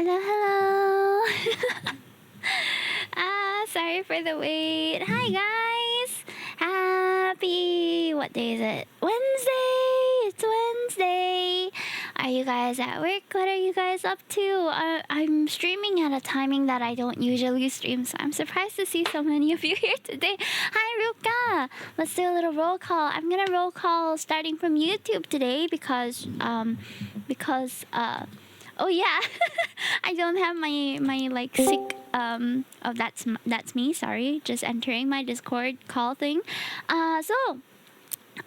Hello, hello. Sorry for the wait. Hi, guys. Happy. What day is it? Wednesday. It's Wednesday. Are you guys at work? What are you guys up to? I'm streaming at a timing that I don't usually stream, so I'm surprised to see so many of you here today. Hi, Ruka. Let's do a little roll call. I'm gonna roll call starting from YouTube today because oh yeah, I don't have my like sick oh that's me, sorry, just entering my Discord call thing. So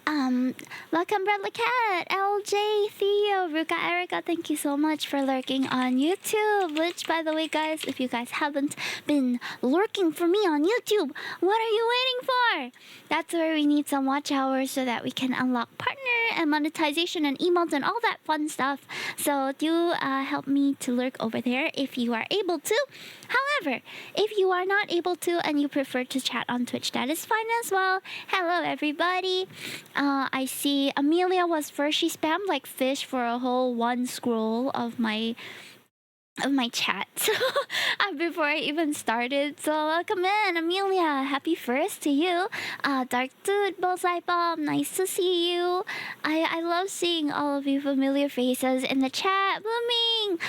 welcome Bradley Cat, LJ, Theo, Ruka, Erica. Thank you so much for lurking on YouTube. Which, by the way, guys, if you guys haven't been lurking for me on YouTube, what are you waiting for? That's where we need some watch hours so that we can unlock partner and monetization and emotes and all that fun stuff. So do help me to lurk over there if you are able to. However, if you are not able to and you prefer to chat on Twitch, that is fine as well. Hello, everybody. I see Amelia was first. She spammed like fish for a whole one scroll of my chat so, before I even started. So welcome in, Amelia. Happy first to you. Dark Dude, Bullseye Bomb, nice to see you. I love seeing all of you familiar faces in the chat. Blooming,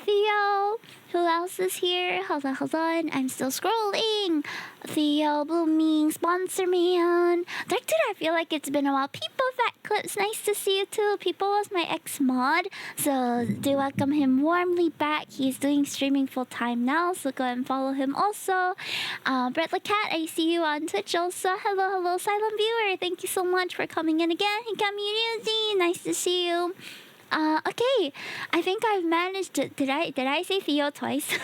Theo. Who else is here? Hold on. I'm still scrolling. Theo, Blooming, Sponsor Man. Dark Dude, I feel like it's been a while. People, Fat Clips, nice to see you too. People was my ex-mod, so do welcome him warmly back. He's doing streaming full-time now, so go ahead and follow him also. Brett the Cat, I see you on Twitch also. Hello, silent viewer. Thank you so much for coming in again. Community, nice to see you. Okay, I think I've managed to. Did I say Theo twice?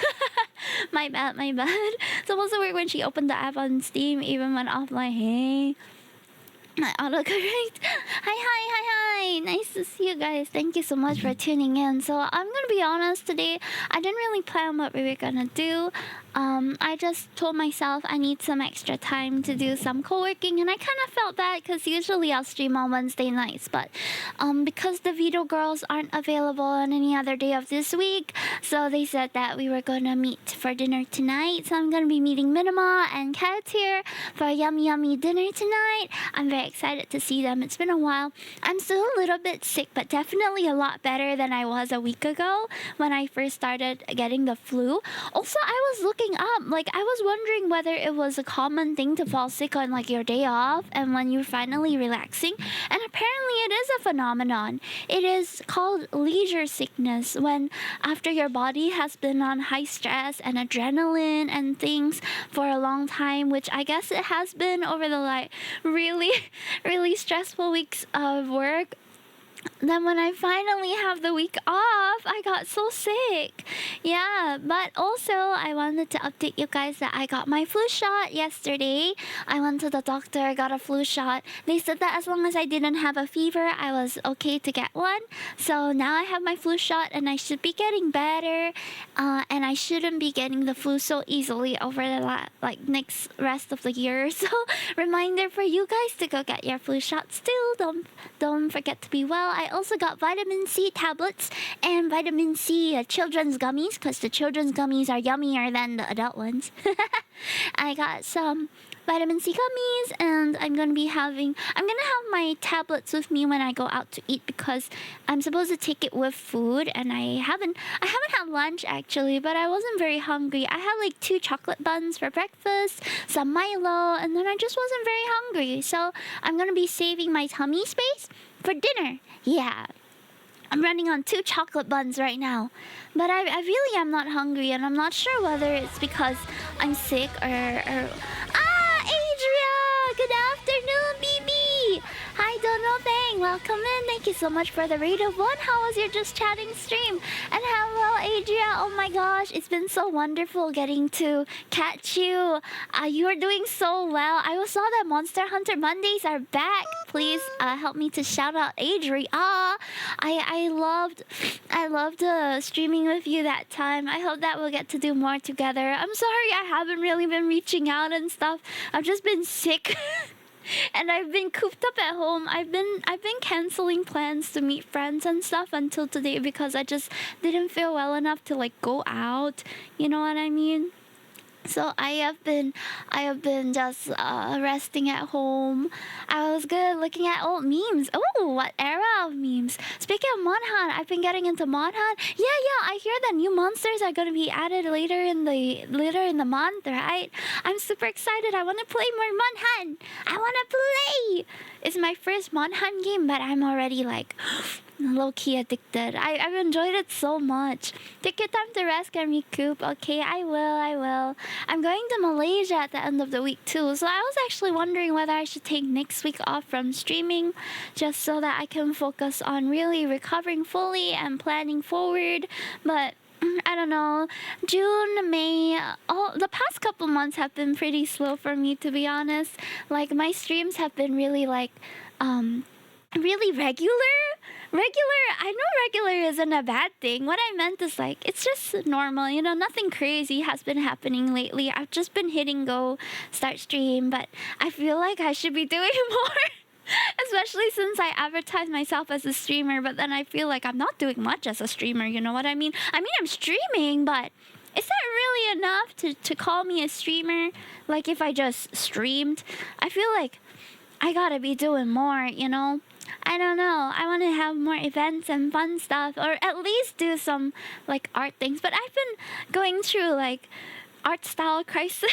my bad. It's also weird when she opened the app on Steam, even when offline. Hey, my autocorrect. Hi. Nice to see you guys. Thank you so much for tuning in. So I'm gonna be honest today. I didn't really plan what we were gonna do. I just told myself I need some extra time to do some co-working, and I kind of felt bad because usually I'll stream on Wednesday nights, but because the Vito girls aren't available on any other day of this week, so they said that we were gonna meet for dinner tonight. So I'm gonna be meeting Minima and Kat here for a yummy dinner tonight. I'm very excited to see them. It's been a while. I'm still a little bit sick, but definitely a lot better than I was a week ago when I first started getting the flu. Also, I was looking up, like, I was wondering whether it was a common thing to fall sick on like your day off and when you're finally relaxing, and apparently it is a phenomenon. It is called leisure sickness, when after your body has been on high stress and adrenaline and things for a long time, which I guess it has been over the like really stressful weeks of work. Then when I finally have the week off, I got so sick. Yeah, but also I wanted to update you guys that I got my flu shot yesterday. I went to the doctor, got a flu shot. They said that as long as I didn't have a fever, I was okay to get one. So now I have my flu shot and I should be getting better. And I shouldn't be getting the flu so easily over the next rest of the year. So reminder for you guys to go get your flu shots too. Don't forget to be well. I also got vitamin C tablets and vitamin C children's gummies, because the children's gummies are yummier than the adult ones. I got some vitamin C gummies, and I'm gonna have my tablets with me when I go out to eat, because I'm supposed to take it with food, and I haven't had lunch actually, but I wasn't very hungry. I had like 2 chocolate buns for breakfast, some Milo, and then I just wasn't very hungry. So I'm gonna be saving my tummy space for dinner. Yeah. I'm running on 2 chocolate buns right now. But I really am not hungry, and I'm not sure whether it's because I'm sick or... Adria! Good afternoon, BB! Hi, Dono Fang. Welcome in. Thank you so much for the raid of 1. How was your just chatting stream? And hello, Adria. Oh my gosh, it's been so wonderful getting to catch you. You are doing so well. I saw that Monster Hunter Mondays are back. Please help me to shout out Adria. I loved streaming with you that time. I hope that we'll get to do more together. I'm sorry I haven't really been reaching out and stuff. I've just been sick. And I've been cooped up at home. I've been canceling plans to meet friends and stuff until today because I just didn't feel well enough to like go out. You know what I mean? So I have been just resting at home. I was good looking at old memes. Oh, what era of memes? Speaking of Monhan, I've been getting into Monhan. Yeah, yeah. I hear that new monsters are gonna be added later in the month, right? I'm super excited. I want to play more Monhan. I want to play. It's my first Monhan game, but I'm already like low-key addicted. I've enjoyed it so much. Take your time to rest and recoup. Okay, I will. I'm going to Malaysia at the end of the week too, so I was actually wondering whether I should take next week off from streaming just so that I can focus on really recovering fully and planning forward. But I don't know. June, May, all the past couple months have been pretty slow for me, to be honest. Like my streams have been really like really regular. I know regular isn't a bad thing. What I meant is like it's just normal, nothing crazy has been happening lately. I've just been hitting go, start stream, but I feel like I should be doing more. Especially since I advertise myself as a streamer, but then I feel like I'm not doing much as a streamer, you know what I mean? I mean, I'm streaming, but is that really enough to call me a streamer? Like if I just streamed? I feel like I gotta be doing more, I don't know. I want to have more events and fun stuff, or at least do some like art things. But I've been going through like art style crisis.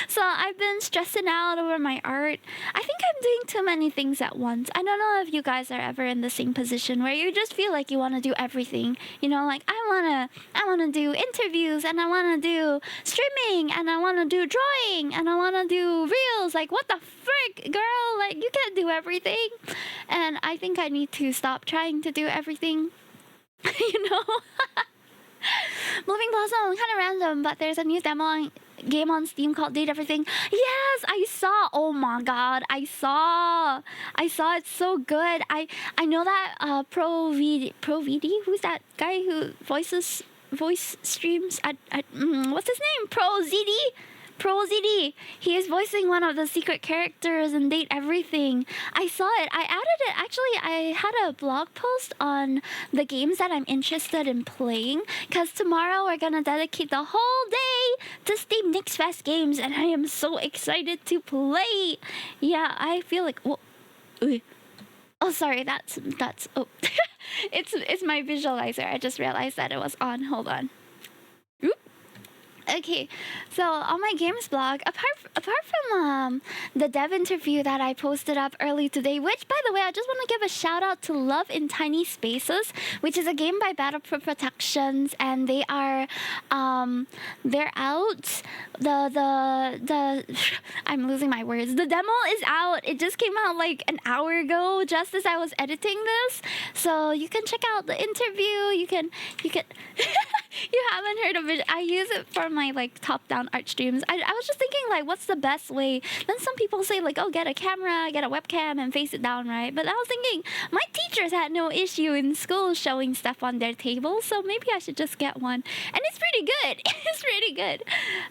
So I've been stressing out over my art. I think I'm doing too many things at once. I don't know if you guys are ever in the same position where you just feel like you want to do everything. Like I wanna do interviews, and I wanna do streaming, and I wanna do drawing, and I wanna do reels. Like what the frick, girl? Like you can't do everything. And I think I need to stop trying to do everything. you know? Moving Blossom, kind of random, but there's a new game on Steam called Date Everything. Yes, I saw. Oh my god, I saw. It's so good. I know that Pro VD. Who's that guy who voice streams at what's his name? Pro ZD. He is voicing one of the secret characters in Date Everything. I saw it. I added it. Actually, I had a blog post on the games that I'm interested in playing, because tomorrow we're gonna dedicate the whole day to Steam Next Fest games, and I am so excited to play. Yeah, I feel like oh, sorry. That's oh, it's my visualizer. I just realized that it was on. Hold on. Okay, so on my games blog, apart from the dev interview that I posted up early today, which by the way I just want to give a shout out to Love in Tiny Spaces, which is a game by Battlefield Productions, and they're out. The I'm losing my words. The demo is out. It just came out like an hour ago, just as I was editing this. So you can check out the interview. You can. You haven't heard of it. I use it for my like top-down art streams. I was just thinking like, what's the best way? Then some people say like, oh, get a camera, get a webcam, and face it down, right? But I was thinking my teachers had no issue in school showing stuff on their table, so maybe I should just get one. And it's pretty good. It's pretty good.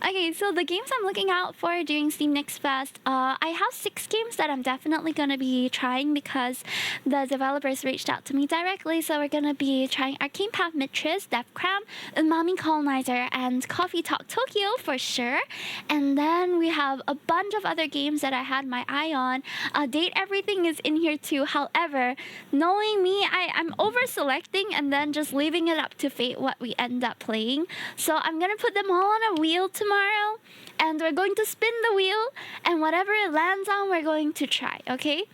Okay, so the games I'm looking out for during Steam Next Fest, I have 6 games that I'm definitely gonna be trying because the developers reached out to me directly. So we're gonna be trying Arcane Path Mistress, Death Cram, Umami Colonizer, and Coffee Talk Tokyo for sure. And then we have a bunch of other games that I had my eye on. Date Everything is in here too. However, knowing me, I'm over selecting and then just leaving it up to fate what we end up playing. So I'm gonna put them all on a wheel tomorrow, and we're going to spin the wheel, and whatever it lands on, we're going to try, okay?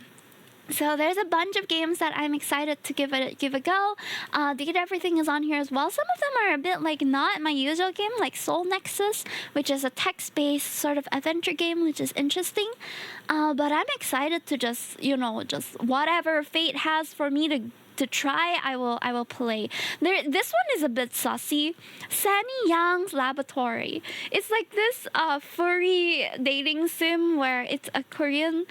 So there's a bunch of games that I'm excited to give a go. Date Everything is on here as well. Some of them are a bit like not my usual game, like Soul Nexus, which is a text-based sort of adventure game, which is interesting. But I'm excited to just whatever fate has for me to try, I will play. This one is a bit sussy. Sunny Young's Laboratory. It's like this furry dating sim where it's a Korean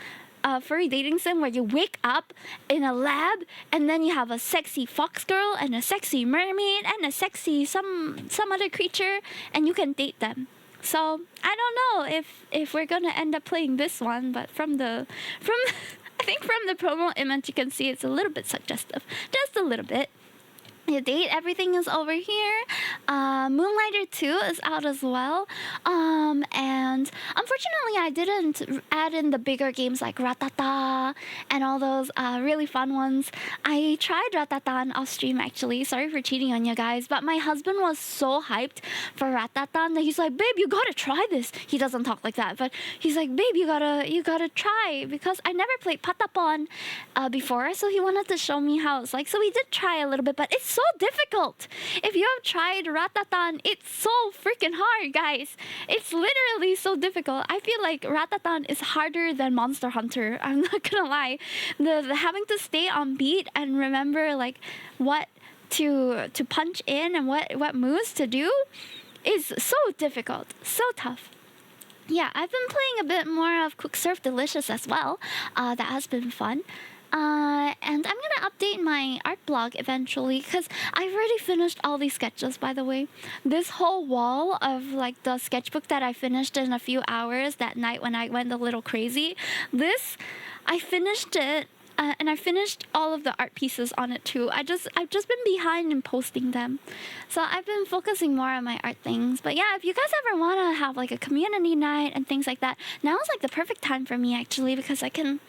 furry dating sim where you wake up in a lab, and then you have a sexy fox girl and a sexy mermaid and a sexy some other creature, and you can date them. So I don't know if we're gonna end up playing this one, but from I think from the promo image you can see it's a little bit suggestive, just a little bit. The date, everything is over here. Moonlighter 2 is out as well. And unfortunately, I didn't add in the bigger games like Ratata and all those really fun ones. I tried Ratata on off stream actually. Sorry for cheating on you guys, but my husband was so hyped for Ratata that he's like, "Babe, you gotta try this." He doesn't talk like that, but he's like, "Babe, you gotta try," because I never played Patapon before, so he wanted to show me how it's like. So we did try a little bit, but it's so difficult. If you have tried Ratatan, it's so freaking hard, guys. It's literally so difficult. I feel like Ratatan is harder than Monster Hunter. I'm not gonna lie. The having to stay on beat and remember like what to punch in and what moves to do is so difficult, so tough. Yeah, I've been playing a bit more of Quick Serve Delicious as well. That has been fun. And I'm gonna update my art blog eventually because I've already finished all these sketches, by the way. This whole wall of like the sketchbook that I finished in a few hours that night when I went a little crazy, I finished it. And I finished all of the art pieces on it too. I've just been behind in posting them. So I've been focusing more on my art things. But yeah, if you guys ever want to have like a community night and things like that, now is like the perfect time for me actually because I can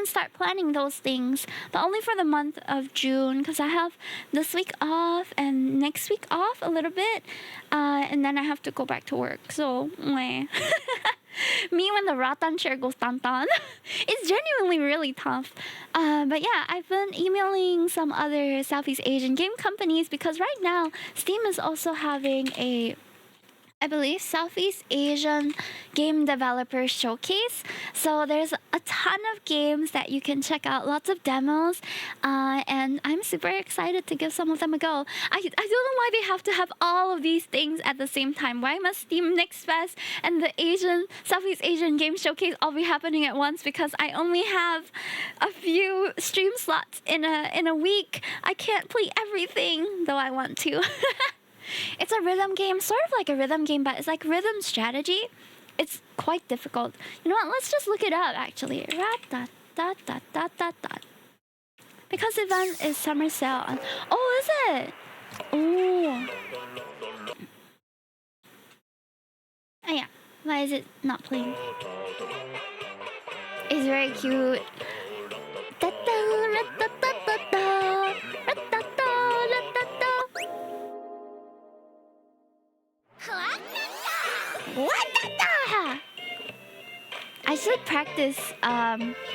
start planning those things, but only for the month of June because I have this week off and next week off a little bit, and then I have to go back to work. So, meh. Me when the Ratan chair goes tan-tan, it's genuinely really tough. But yeah, I've been emailing some other Southeast Asian game companies because right now Steam is also having I believe Southeast Asian Game Developer Showcase. So there's a ton of games that you can check out, lots of demos, and I'm super excited to give some of them a go. I don't know why they have to have all of these things at the same time. Why must Steam Next Fest and the Southeast Asian Game Showcase all be happening at once? Because I only have a few stream slots in a week. I can't play everything, though I want to. It's a rhythm game, sort of like a rhythm game, but it's like rhythm strategy. It's quite difficult. You know what? Let's just look it up, actually. Because event is summer sale. Oh, is it? Oh. Oh, yeah. Why is it not playing? It's very cute. I should practice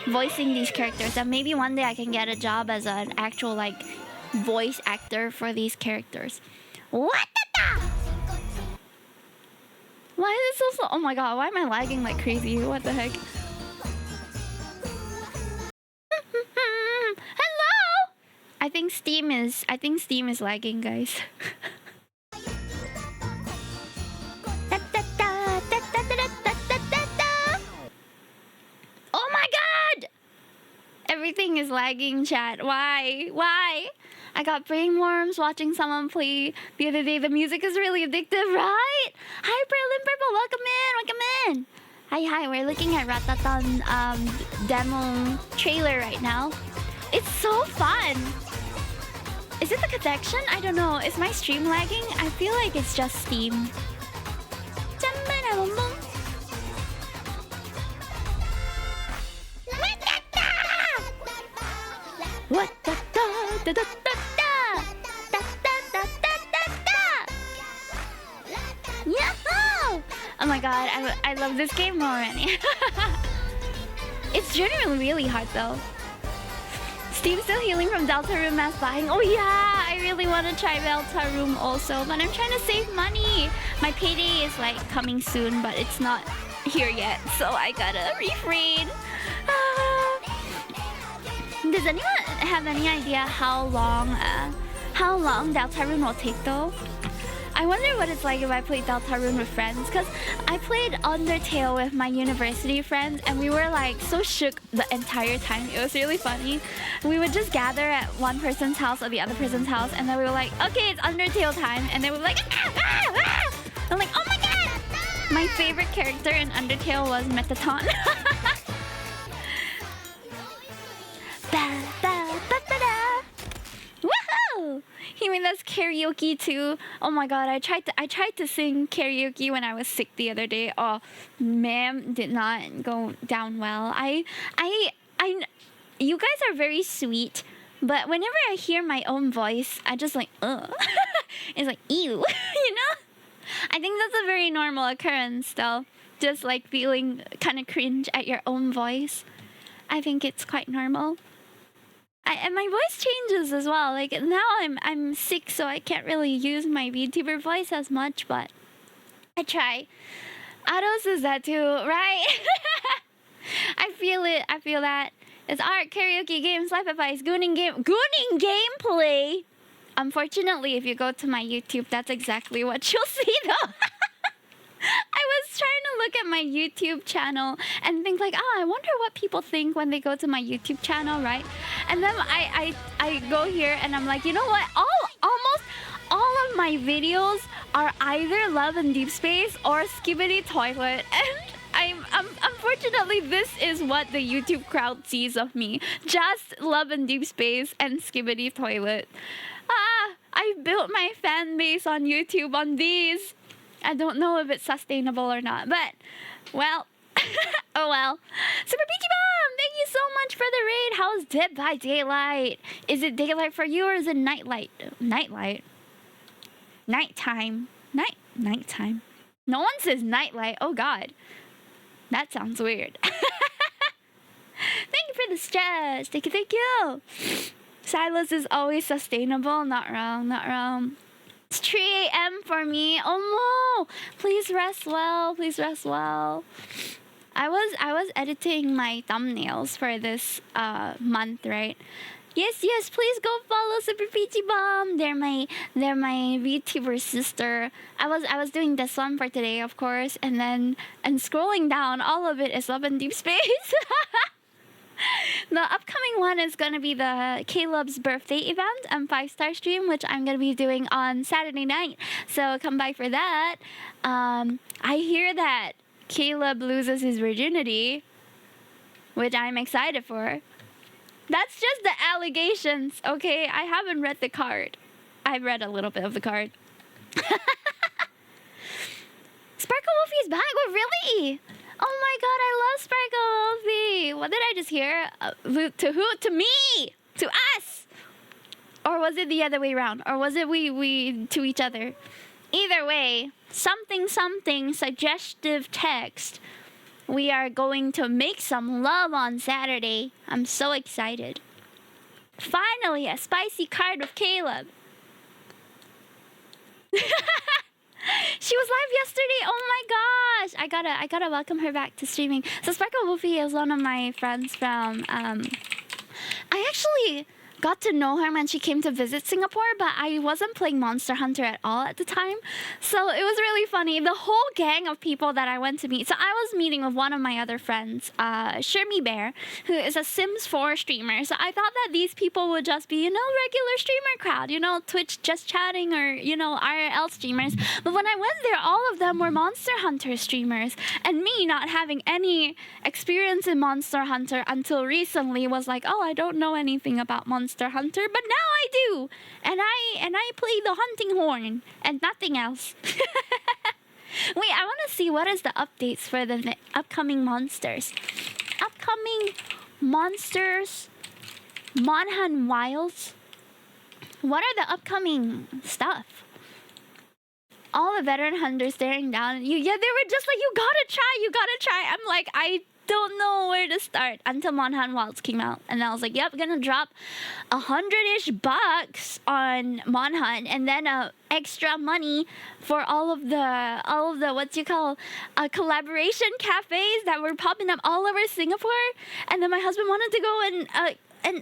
voicing these characters, and maybe one day I can get a job as an actual like voice actor for these characters. What? Why is it so slow? Oh my god, why am I lagging like crazy? What the heck? Hello? I think Steam is lagging, guys. Oh my god! Everything is lagging, chat. Why? I got brain worms watching someone play the other day. The music is really addictive, right? Hi, Berlin Purple. Welcome in. Hi. We're looking at Ratatan demo trailer right now. It's so fun. Is it the connection? I don't know. Is my stream lagging? I feel like it's just Steam. What? Yahoo! Oh my god, I love this game already. It's genuinely really hard though. Steve's still healing from Deltarune mass buying. Oh yeah, I really want to try Deltarune also, but I'm trying to save money. My payday is like coming soon, but it's not here yet, so I gotta refrain. Does anyone have any idea how long Deltarune will take though? I wonder what it's like if I played Deltarune with friends, because I played Undertale with my university friends and we were like so shook the entire time. It was really funny. We would just gather at one person's house or the other person's house, and then we were like, okay, it's Undertale time, and then we were like, I'm like, oh my god! My favorite character in Undertale was Metaton. Woohoo! He made us karaoke too. Oh my god, I tried to sing karaoke when I was sick the other day. Oh, ma'am, did not go down well. You guys are very sweet, but whenever I hear my own voice, I just like, ugh. It's like, ew, you know? I think that's a very normal occurrence though. Just like feeling kind of cringe at your own voice. I think it's quite normal. And my voice changes as well. Like now I'm sick, so I can't really use my VTuber voice as much, but I try. Ado says that too, right? I feel it. I feel that. It's art, karaoke, games, life advice, gooning gameplay. Unfortunately, if you go to my YouTube, that's exactly what you'll see though. I was trying to look at my YouTube channel and think like, I wonder what people think when they go to my YouTube channel, right? And then I go here and I'm like, you know what? Almost all of my videos are either Love and Deep Space or Skibidi Toilet. And unfortunately, this is what the YouTube crowd sees of me. Just Love and Deep Space and Skibidi Toilet. I built my fan base on YouTube on these. I don't know if it's sustainable or not, but, well, oh well. Super Peachy Bomb, thank you so much for the raid. How's Dead by Daylight? Is it daylight for you or is it nightlight? Nightlight? Nighttime. Nighttime. No one says nightlight. Oh god. That sounds weird. Thank you for the stress. Thank you. Silas is always sustainable. Not wrong. It's 3 a.m. for me. Oh no! Please rest well. I was editing my thumbnails for this month, right? Yes. Please go follow Super Peachy Bomb. They're my VTuber sister. I was doing this one for today, of course, and scrolling down, all of it is Love and Deep Space. The upcoming one is going to be the Caleb's birthday event and 5-star stream, which I'm going to be doing on Saturday night. So come by for that. I hear that Caleb loses his virginity, which I'm excited for. That's just the allegations, okay? I haven't read the card. I've read a little bit of the card. Sparkle Wolfie is back? Oh, really? Oh my god, I love Sparkle Wolfie. What did I just hear? To who? To me! To us! Or was it the other way around? Or was it we to each other? Either way, something, suggestive text. We are going to make some love on Saturday. I'm so excited. Finally, a spicy card with Caleb. She was live yesterday. Oh my gosh. I gotta welcome her back to streaming. So Sparkle Wolfie is one of my friends from I actually got to know her when she came to visit Singapore, but I wasn't playing Monster Hunter at all at the time. So it was really funny. The whole gang of people that I went to meet. So I was meeting with one of my other friends, Shermie Bear, who is a Sims 4 streamer. So I thought that these people would just be, regular streamer crowd, Twitch just chatting or, IRL streamers. But when I went there, all of them were Monster Hunter streamers. And me, not having any experience in Monster Hunter until recently, was like, oh, I don't know anything about Monster Hunter, but now I do, and I play the hunting horn and nothing else. Wait, I want to see what is the updates for the upcoming monsters. Upcoming monsters, Monhan Wilds. What are the upcoming stuff? All the veteran hunters staring down at you. Yeah, they were just like, you gotta try. I'm like, I don't know where to start until Monhan Wilds came out, and I was like, yep, gonna drop $100-ish bucks on Monhan, and then extra money for all of the collaboration cafes that were popping up all over Singapore. And then my husband wanted to go and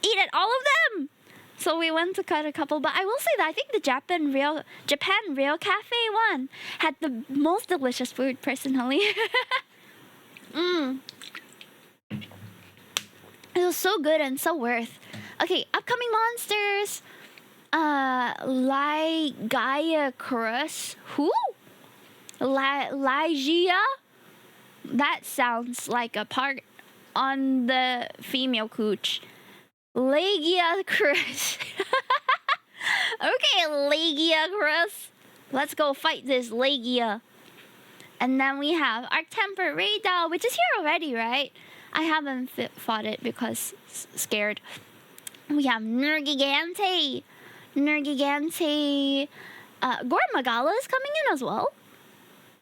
eat at all of them. So we went to cut a couple, but I will say that I think the Japan Real Cafe one had the most delicious food, personally. It was so good and so worth. Okay, upcoming monsters. Gaia Crus. Who? Lygia? That sounds like a part on the female cooch. Legia Chris. Okay, Legia Chris. Let's go fight this Legia. And then we have our Temper Radar, which is here already, right? I haven't fought it because scared. We have Nergigante. Gormagala is coming in as well.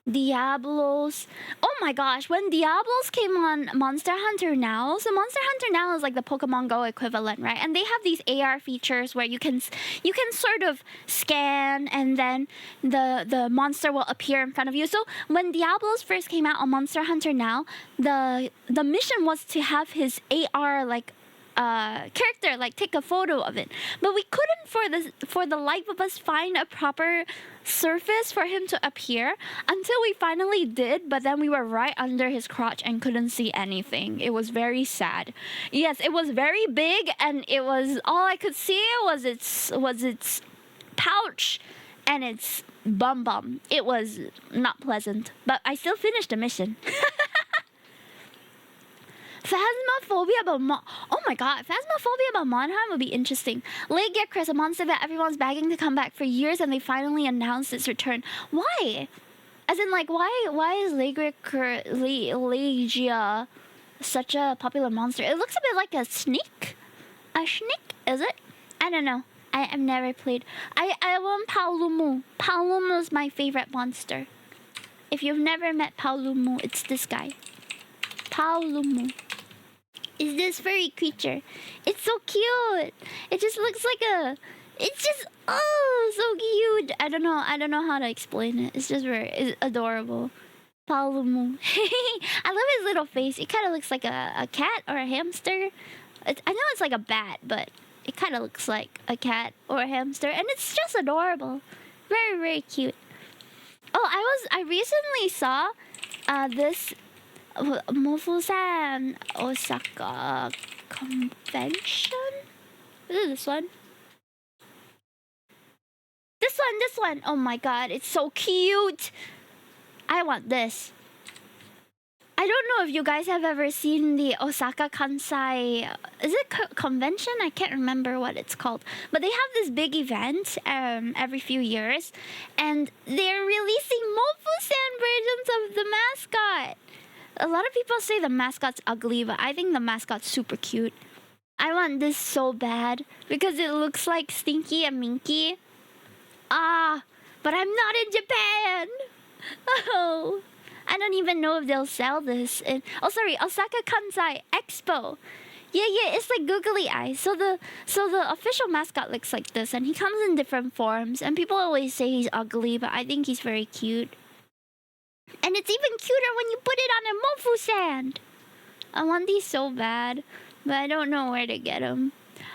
Diablos. Oh my gosh, when Diablos came on Monster Hunter Now, so Monster Hunter Now is like the Pokemon Go equivalent, right? And they have these AR features where you can sort of scan and then the monster will appear in front of you. So when Diablos first came out on Monster Hunter Now, the mission was to have his AR like character like take a photo of it, but we couldn't for the life of us find a proper surface for him to appear until we finally did, but then we were right under his crotch and couldn't see anything. It was very sad. Yes, it was very big, and it was all I could see was its pouch and its bum. It was not pleasant, but I still finished the mission. Phasmophobia about oh my god, Phasmophobia about Monheim would be interesting. Legia Chris, a monster that everyone's begging to come back for years, and they finally announced its return. Why? As in, like, why is Legia such a popular monster? It looks a bit like a snake. A snake, is it? I don't know. I've never played. I want Paolumu. Paolumu is my favorite monster. If you've never met Paolumu, it's this guy. Paolumu is this furry creature. It's so cute. It just looks like it's just so cute. I don't know how to explain it. It's just it's adorable. Paolumu. I love his little face. It kind of looks like a cat or a hamster. I know it's like a bat, but it kind of looks like a cat or a hamster, and it's just adorable. Very, very cute. Oh, I recently saw this Mofusan Osaka convention. Is it this one? This one. Oh my god, it's so cute. I want this. I don't know if you guys have ever seen the Osaka Kansai. Is it convention? I can't remember what it's called. But they have this big event every few years, and they're releasing Mofusan versions of the mascot. A lot of people say the mascot's ugly, but I think the mascot's super cute. I want this so bad because it looks like Stinky and Minky. But I'm not in Japan. Oh, I don't even know if they'll sell this. Osaka Kansai Expo. Yeah, it's like googly eyes. So the official mascot looks like this, and he comes in different forms. And people always say he's ugly, but I think he's very cute. And it's even cuter when you put it on a Mofu sand. I want these so bad, but I don't know where to get them.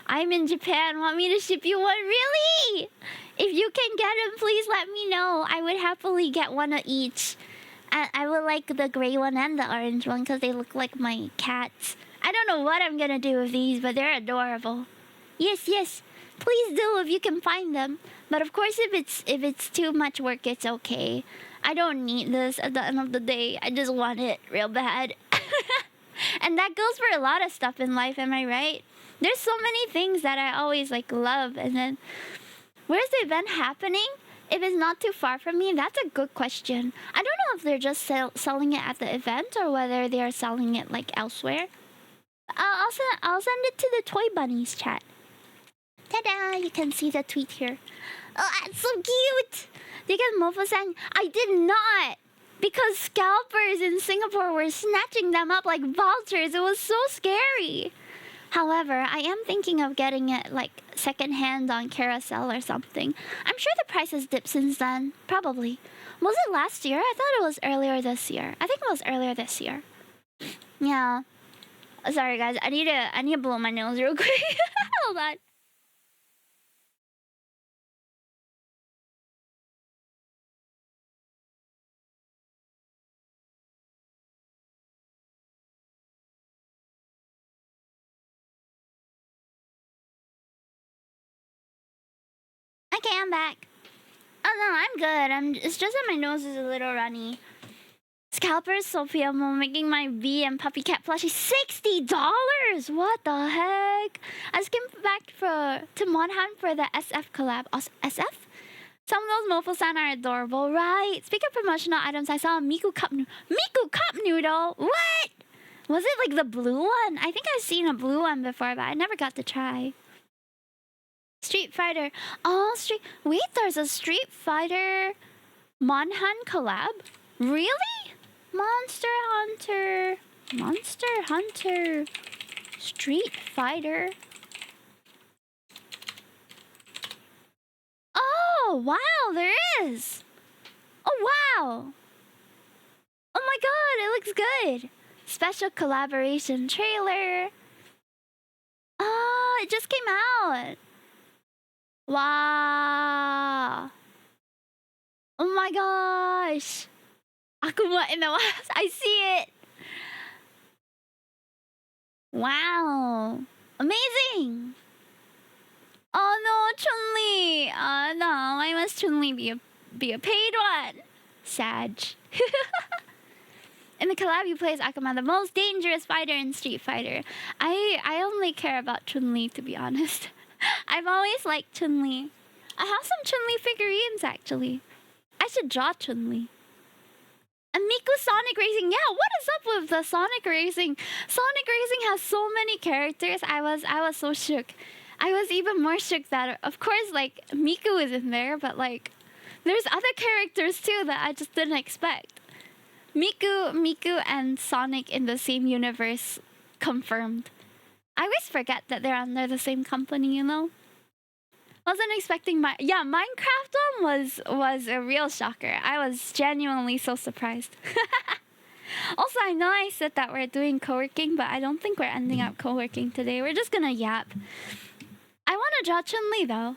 I'm in Japan. Want me to ship you one? Really? If you can get them, please let me know. I would happily get one of each. I would like the gray one and the orange one because they look like my cats. I don't know what I'm gonna do with these, but they're adorable. Yes. Please do if you can find them. But of course, if it's too much work, it's okay. I don't need this at the end of the day. I just want it real bad. And that goes for a lot of stuff in life, am I right? There's so many things that I always like love. And then, where's the event happening? If it's not too far from me, that's a good question. I don't know if they're just selling it at the event or whether they are selling it like elsewhere. I'll send it to the Toy Bunnies chat. Ta-da! You can see the tweet here. Oh, that's so cute! Because Mofo-san, I did not! Because scalpers in Singapore were snatching them up like vultures. It was so scary. However, I am thinking of getting it like secondhand on Carousel or something. I'm sure the price has dipped since then. Probably. Was it last year? I thought it was earlier this year. I think it was earlier this year. Yeah. Sorry guys, I need to blow my nose real quick. Hold on. Okay, I'm back. Oh no, I'm good. It's just that my nose is a little runny. Scalpers, Sophia Mo making my V and Puppy Cat plushie $60. What the heck? I just came back to Monhan for the SF collab. SF? Some of those Mofo-san are adorable, right? Speaking of promotional items, I saw a Miku cup noodle. What? Was it like the blue one? I think I've seen a blue one before, but I never got to try. Street Fighter. Oh, wait, there's a Street Fighter Monhan collab? Really? Monster Hunter. Street Fighter. Oh, wow, there is. Oh, wow. Oh my god, it looks good. Special collaboration trailer. Oh, it just came out. Wow. Oh my gosh. Akuma in the West. I see it. Wow. Amazing. Oh no, Chun-Li. Oh no, why must Chun-Li be a paid one? Sag. In the collab, you play as Akuma, the most dangerous fighter in Street Fighter. I only care about Chun-Li, to be honest. I've always liked Chun-Li. I have some Chun-Li figurines, actually. I should draw Chun-Li. And Miku Sonic Racing. Yeah, what is up with the Sonic Racing? Sonic Racing has so many characters. I was so shook. I was even more shook that, of course, like, Miku is in there, but, like, there's other characters, too, that I just didn't expect. Miku and Sonic in the same universe confirmed. I always forget that they're under the same company, you know? Wasn't expecting Minecraft one was a real shocker. I was genuinely so surprised. Also, I know I said that we're doing co-working, but I don't think we're ending up co-working today. We're just gonna yap. I want to draw Chun-Li, though.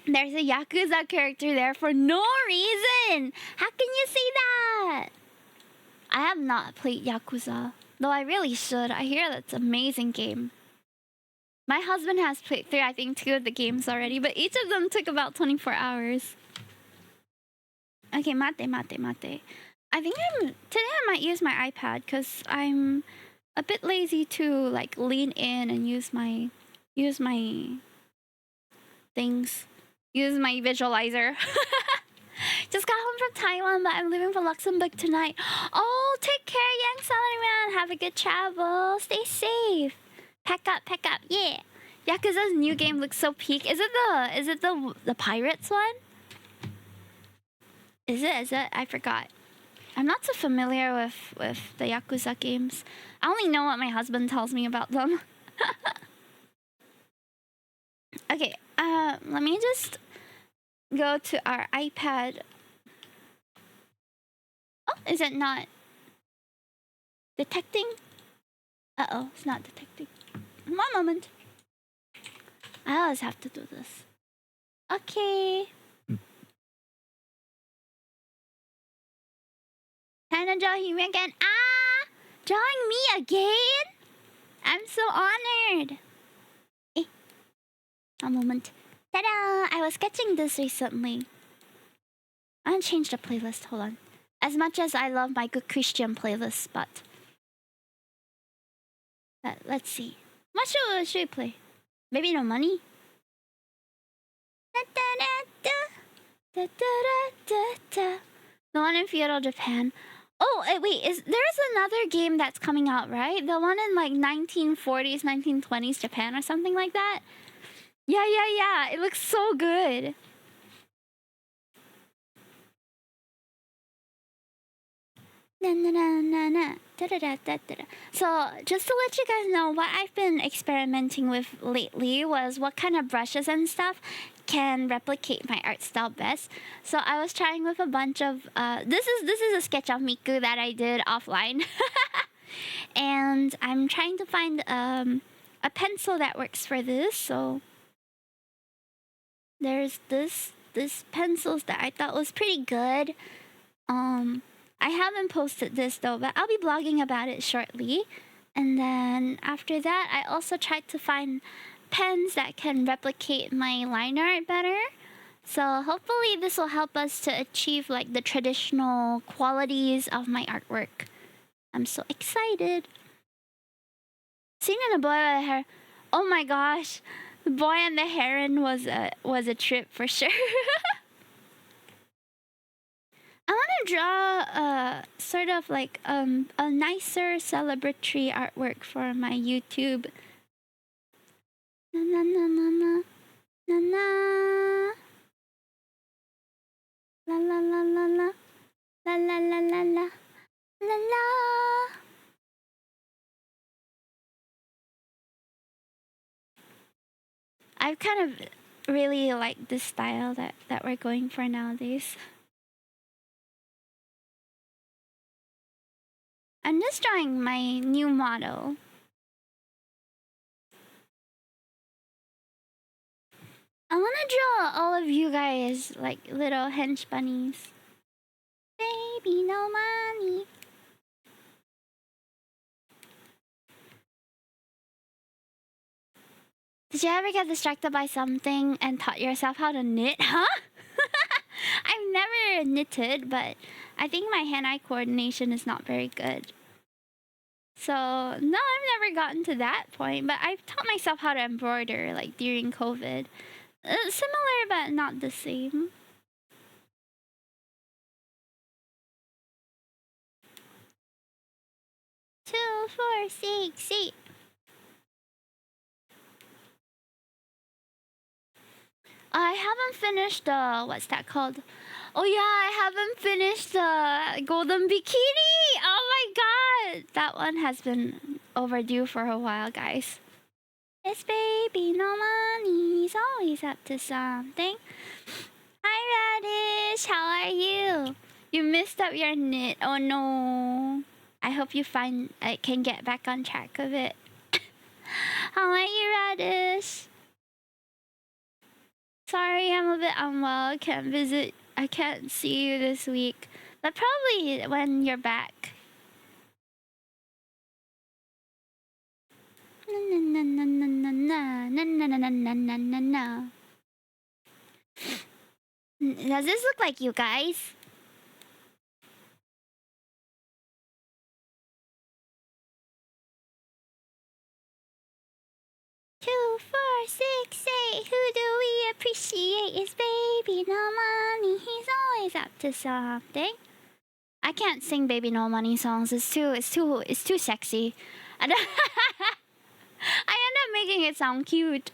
There's a Yakuza character there for no reason. How can you say that? I have not played Yakuza, though I really should. I hear that's an amazing game. My husband has played through, I think, 2 of the games already, but each of them took about 24 hours. Okay, mate. I think today I might use my iPad because I'm a bit lazy to like lean in and use my things. Use my visualizer. Just got home from Taiwan, but I'm leaving for Luxembourg tonight. Oh, take care, young salaryman. Have a good travel. Stay safe. Pack up. Yeah. Yakuza's new game looks so peak. Is it the Pirates one? Is it? I forgot. I'm not so familiar with the Yakuza games. I only know what my husband tells me about them. Okay, let me just go to our iPad. Oh, is it not detecting? Uh-oh, it's not detecting. One moment. I always have to do this. Okay. Can I draw him again? Ah! Drawing me again? I'm so honored. A moment. Ta-da! I was sketching this recently. I'm gonna change the playlist. Hold on. As much as I love my Good Christian playlist, but let's see. What should we play? Maybe No Money? The one in feudal Japan. Oh, wait, there's another game that's coming out, right? The one in like 1940s, 1920s Japan or something like that? Yeah. It looks so good. So, just to let you guys know, what I've been experimenting with lately was what kind of brushes and stuff can replicate my art style best. So I was trying with a bunch of this is a sketch of Miku that I did offline. And I'm trying to find a pencil that works for this. So there's this pencils that I thought was pretty good. I haven't posted this though, but I'll be blogging about it shortly. And then after that, I also tried to find pens that can replicate my line art better. So hopefully this will help us to achieve like the traditional qualities of my artwork. I'm so excited. Seeing a boy with a hair. Oh my gosh, the boy and the heron was a trip for sure. I want to draw sort of like a nicer celebratory artwork for my YouTube. Na na na na na na na. La la la la la la la la la la la la. I kind of really like this style that we're going for nowadays. I'm just drawing my new model. I want to draw all of you guys like little hench bunnies. Baby, no money. Did you ever get distracted by something and taught yourself how to knit? Huh? I've never knitted, but I think my hand-eye coordination is not very good. So, no, I've never gotten to that point, but I've taught myself how to embroider, like, during COVID. Similar, but not the same. Two, 4, 6, 8. I haven't finished the... What's that called? Oh yeah, I haven't finished the golden bikini! Oh my god! That one has been overdue for a while, guys. It's baby, no money. He's always up to something. Hi, Radish. How are you? You messed up your knit. Oh no. I hope you can get back on track of it. How are you, Radish? Sorry, I'm a bit unwell. I can't see you this week. But probably when you're back. Na na na na na na na na na na na na na. Does this look like you guys? Two, 4, 6, 8. Who do we appreciate? Is baby no money. He's always up to something. I can't sing baby no money songs. It's too sexy. I end up making it sound cute.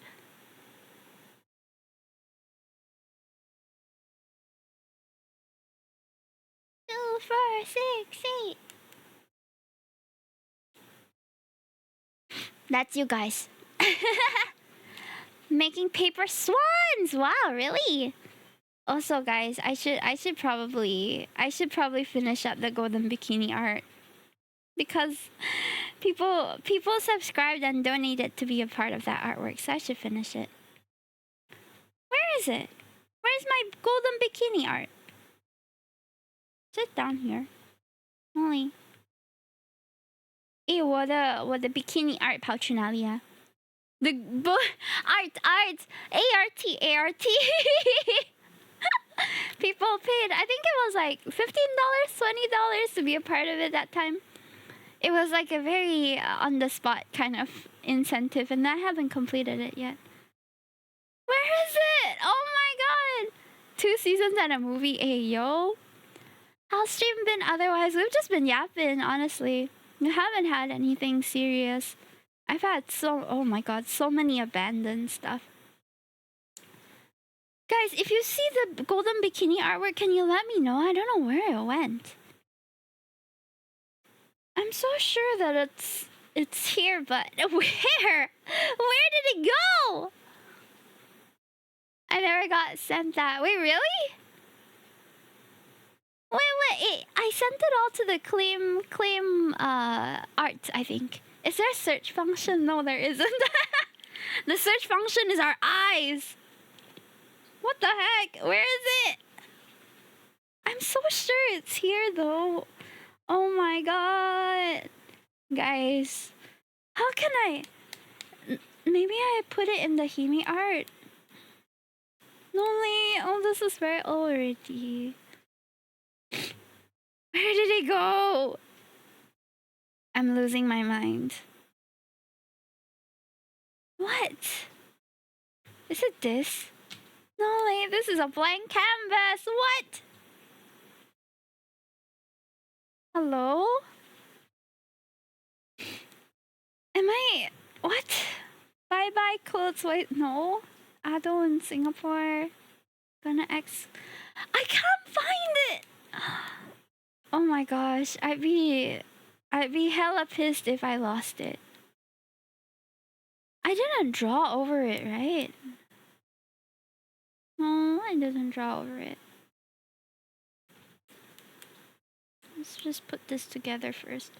Two, 4, 6, 8. That's you guys. Making paper swans. Wow, really? Also, guys, I should probably finish up the golden bikini art because people subscribed and donated to be a part of that artwork, so I should finish it. Where is it? Where's my golden bikini art? Is it down here? Holy. 诶，我的 bikini art 跑去哪里啊？ The art ART. People paid. I think it was like $15, $20 to be a part of it that time. It was like a very on the spot kind of incentive, and I haven't completed it yet. Where is it? Oh my god! 2 seasons and a movie. Hey yo, how's stream been otherwise? We've just been yapping, honestly. We haven't had anything serious. I've had oh my god, so many abandoned stuff. Guys, if you see the golden bikini artwork, can you let me know? I don't know where it went. I'm so sure that it's here, but where? Where did it go? I never got sent that. Wait, really? Wait. I sent it all to the claim art, I think. Is there a search function? No, there isn't. The search function is our eyes. What the heck? Where is it? I'm so sure it's here though. Oh my god. Guys, how can I... maybe I put it in the Himi art. Lonely. Oh, this is very old already. Where did it go? I'm losing my mind. What? Is it this? No, wait, this is a blank canvas. What? Hello? Am I... What? Bye-bye clothes. Wait, no. Ado in Singapore. Gonna I can't find it! Oh my gosh. I'd be hella pissed if I lost it. I didn't draw over it, right? No, I didn't draw over it. Let's just put this together first.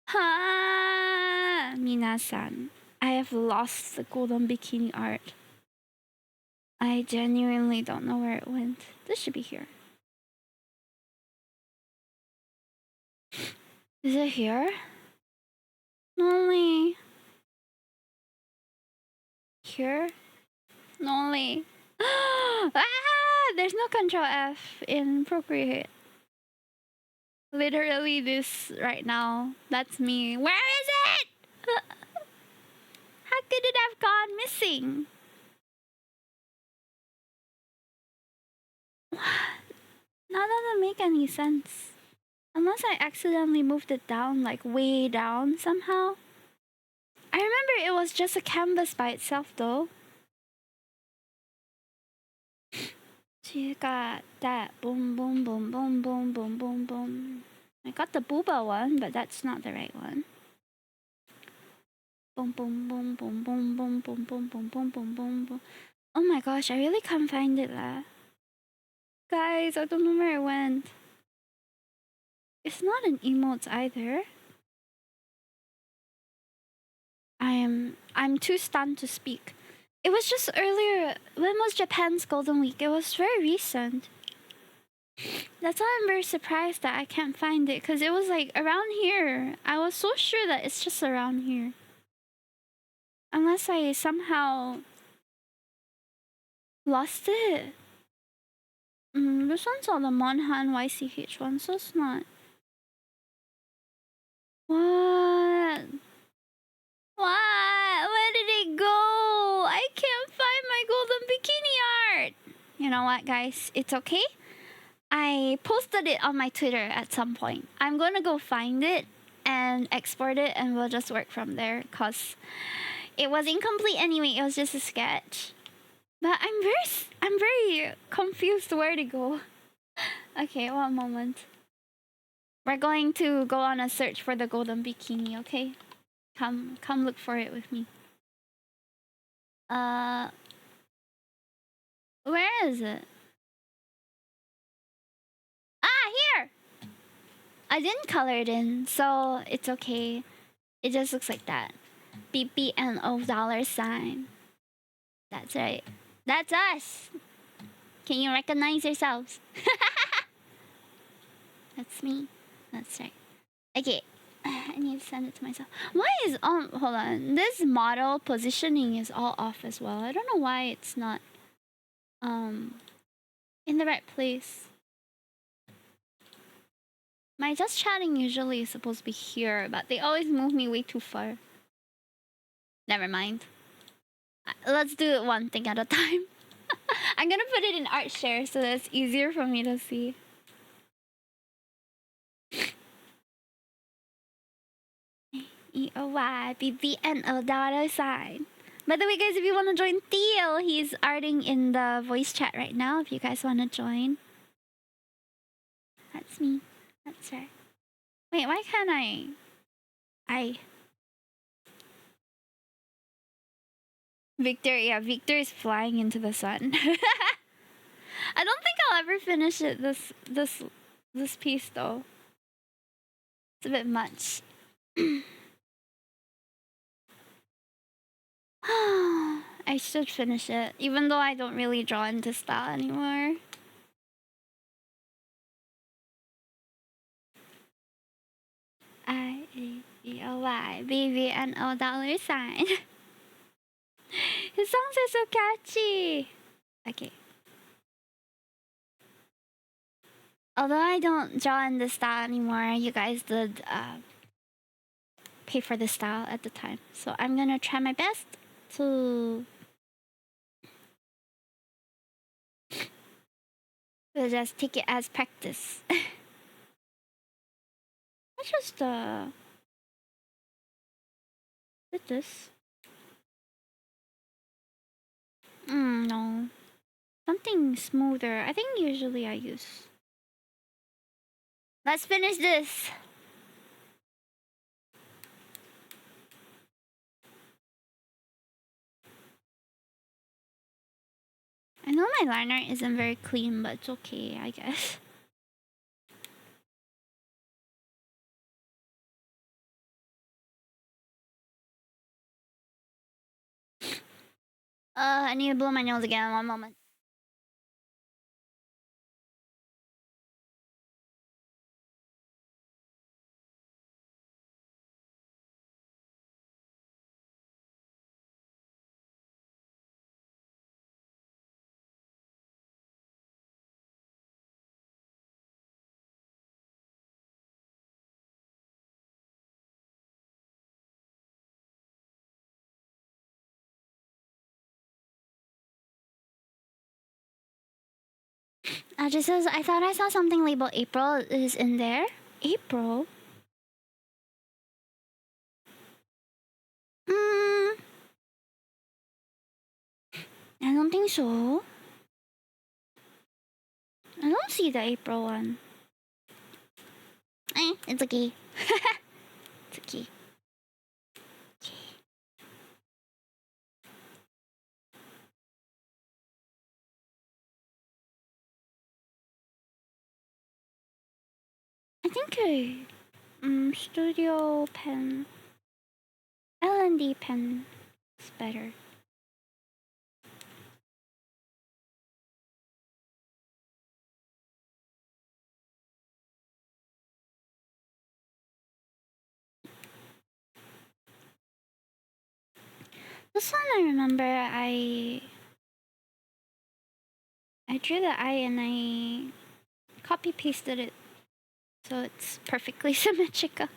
Ha! Minasan, I have lost the golden bikini art. I genuinely don't know where it went. This should be here. Is it here? Only here? Only. Ah! There's no Control F in Procreate. Literally this right now. That's me. Where is it? How could it have gone missing? That doesn't make any sense. Unless I accidentally moved it down, like way down somehow. I remember it was just a canvas by itself though. She got that boom boom boom boom boom boom boom boom. I got the booba one, but that's not the right one. Boom boom boom boom boom boom boom boom boom boom boom boom boom. Oh my gosh, I really can't find it lah. Guys, I don't know where it went. It's not an emote either. I'm too stunned to speak. It was just earlier. When was Japan's Golden Week? It was very recent. That's why I'm very surprised that I can't find it, because it was like around here. I was so sure that it's just around here. Unless I somehow lost it. This one's all the Monhan YCH one, so it's not. What? What? Where did it go? I can't find my golden bikini art. You know what, guys? It's okay. I posted it on my Twitter at some point. I'm gonna go find it and export it, and we'll just work from there, because it was incomplete anyway. It was just a sketch. But I'm very confused where to go. Okay, one moment. We're going to go on a search for the golden bikini, okay? Come look for it with me. Where is it? Ah, here! I didn't color it in, so it's okay. It just looks like that. BBNO $. That's right. That's us! Can you recognize yourselves? That's me. That's right. Okay. I need to send it to myself. Why is hold on. This model positioning is all off as well. I don't know why it's not in the right place. My just chatting usually is supposed to be here, but they always move me way too far. Never mind. Let's do it one thing at a time. I'm gonna put it in art share so that it's easier for me to see. EOYBBNO$. By the way, guys, if you want to join Theo, he's arting in the voice chat right now. If you guys want to join. That's me. That's right. Wait, why can't I... Victor, yeah, Victor is flying into the sun. I don't think I'll ever finish it this piece though. It's a bit much. I should finish it, even though I don't really draw into style anymore. BOY, BBNO dollar sign. His songs are so catchy. Okay. Although I don't draw in this style anymore, you guys did pay for this style at the time. So I'm gonna try my best to just take it as practice. I just did this. No. Something smoother. I think usually I use. Let's finish this. I know my liner isn't very clean, but it's okay, I guess. I need to blow my nose again. One moment. Just says, I thought I saw something labeled April is in there. April? I don't think so. I don't see the April one. It's okay. It's okay. Okay. I think Studio Pen, L&D pen is better. This one I remember I drew the eye and I copy pasted it so it's perfectly symmetrical.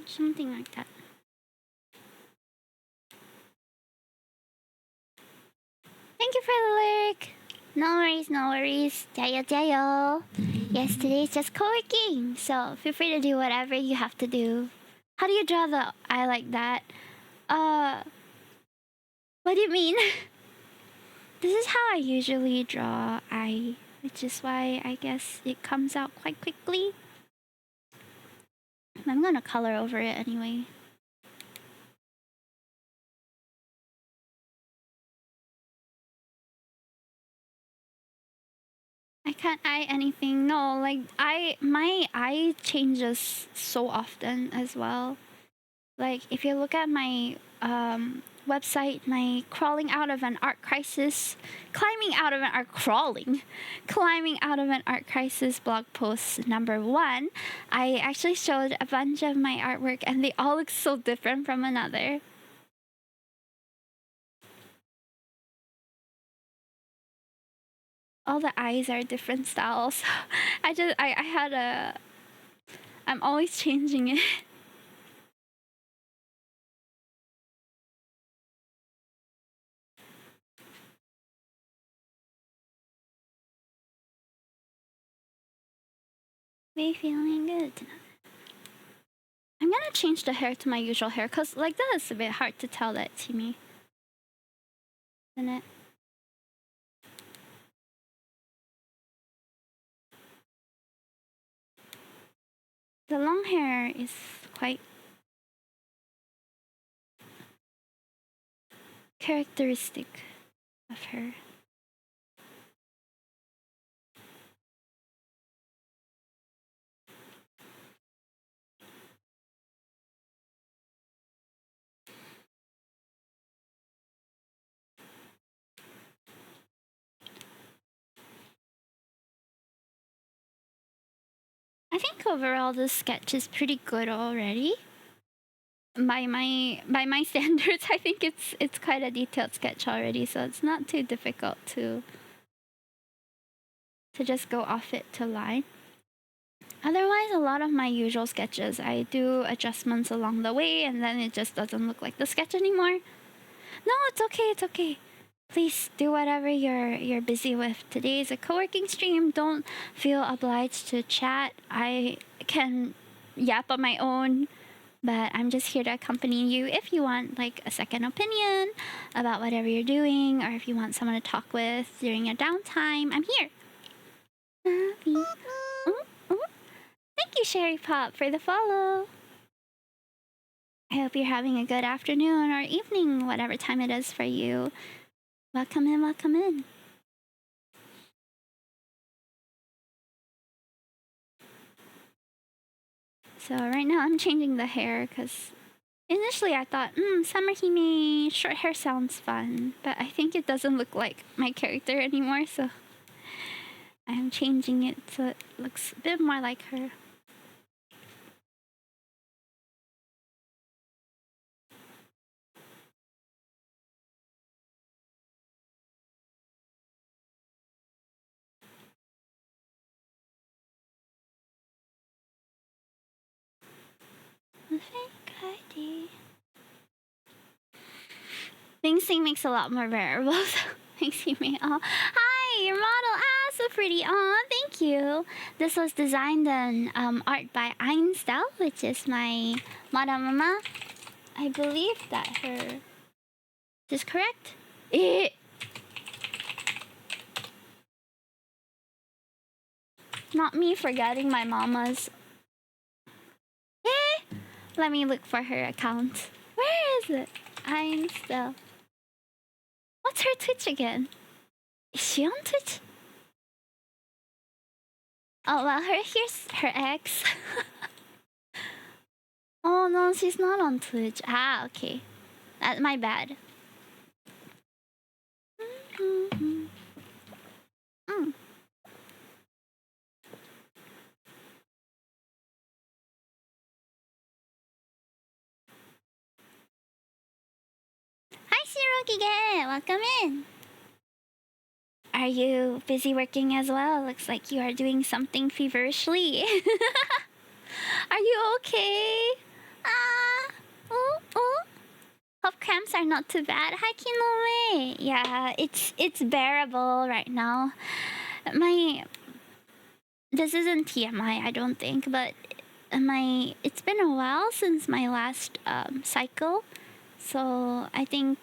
Something like that. Thank you for the lyric. No worries, no worries. Jayo, jayo. Yes, today's just co-working, so feel free to do whatever you have to do. How do you draw the eye like that? What do you mean? This is how I usually draw eye, which is why I guess it comes out quite quickly. I'm gonna color over it anyway. I can't eye anything. No, like my eye changes so often as well. Like if you look at my website, my climbing out of an art crisis blog post number 1, I actually showed a bunch of my artwork and they all look so different from another. All the eyes are different styles. I'm always changing it. Be feeling good tonight. I'm gonna change the hair to my usual hair because like that is a bit hard to tell that it's me. Isn't it? The long hair is quite characteristic of her. I think overall this sketch is pretty good already. By my standards, I think it's quite a detailed sketch already, so it's not too difficult to just go off it to line. Otherwise, a lot of my usual sketches, I do adjustments along the way, and then it just doesn't look like the sketch anymore. No, it's okay, it's okay. Please do whatever you're busy with. Today is a co-working stream. Don't feel obliged to chat. I can yap on my own, but I'm just here to accompany you if you want like a second opinion about whatever you're doing, or if you want someone to talk with during your downtime. I'm here. Ooh, ooh. Thank you, Sherry Pop, for the follow. I hope you're having a good afternoon or evening, whatever time it is for you. Welcome in, welcome in. So right now I'm changing the hair because initially I thought, Summer Hime, short hair sounds fun. But I think it doesn't look like my character anymore, so I'm changing it so it looks a bit more like her. Things makes a lot more variables. Thanks, you may. Oh, hi, your model. Ah, so pretty. Oh, thank you. This was designed and art by Einstein, which is my model mama. I believe that her is correct. Not me forgetting my mama's. Let me look for her account. Where is it? Einstein. What's her Twitch again? Is she on Twitch? Oh, well, here's her ex. Oh, no, she's not on Twitch. Ah, okay. That's my bad. Hi, Shiroki. Welcome in. Are you busy working as well? Looks like you are doing something feverishly. Are you okay? Ah, ooh. Hope cramps are not too bad. Hi, Kinome. Yeah, it's bearable right now. This isn't TMI, I don't think, but it's been a while since my last cycle, so I think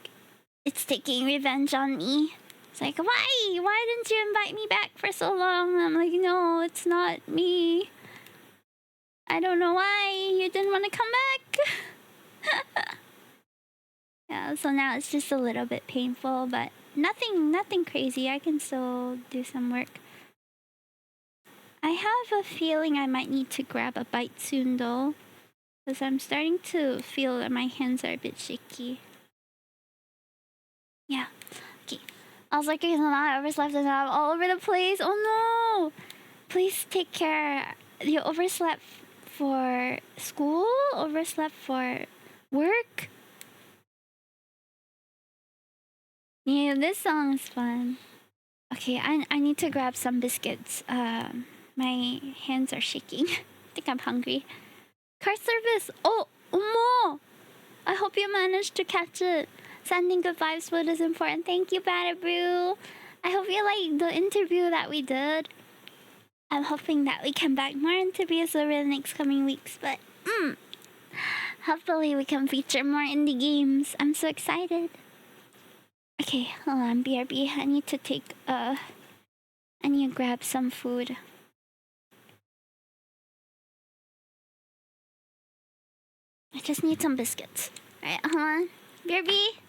it's taking revenge on me. It's like, why didn't you invite me back for so long? I'm like, no, it's not me. I don't know why you didn't want to come back. Yeah, so now it's just a little bit painful, but nothing crazy. I can still do some work. I have a feeling I might need to grab a bite soon though, because I'm starting to feel that my hands are a bit shaky. Yeah. Okay. I was like, I overslept and I'm all over the place. Oh no! Please take care. You overslept for school? Overslept for work? Yeah, this song is fun. Okay, I need to grab some biscuits. My hands are shaking. I think I'm hungry. Car service! Oh, Umo! I hope you managed to catch it. Sending good vibes food is important. Thank you, Batterbrew. I hope you liked the interview that we did. I'm hoping that we can back more interviews over the next coming weeks, but hopefully we can feature more indie games. I'm so excited. Okay, hold on, BRB. I need to grab some food. I just need some biscuits. Alright, hold on. BRB.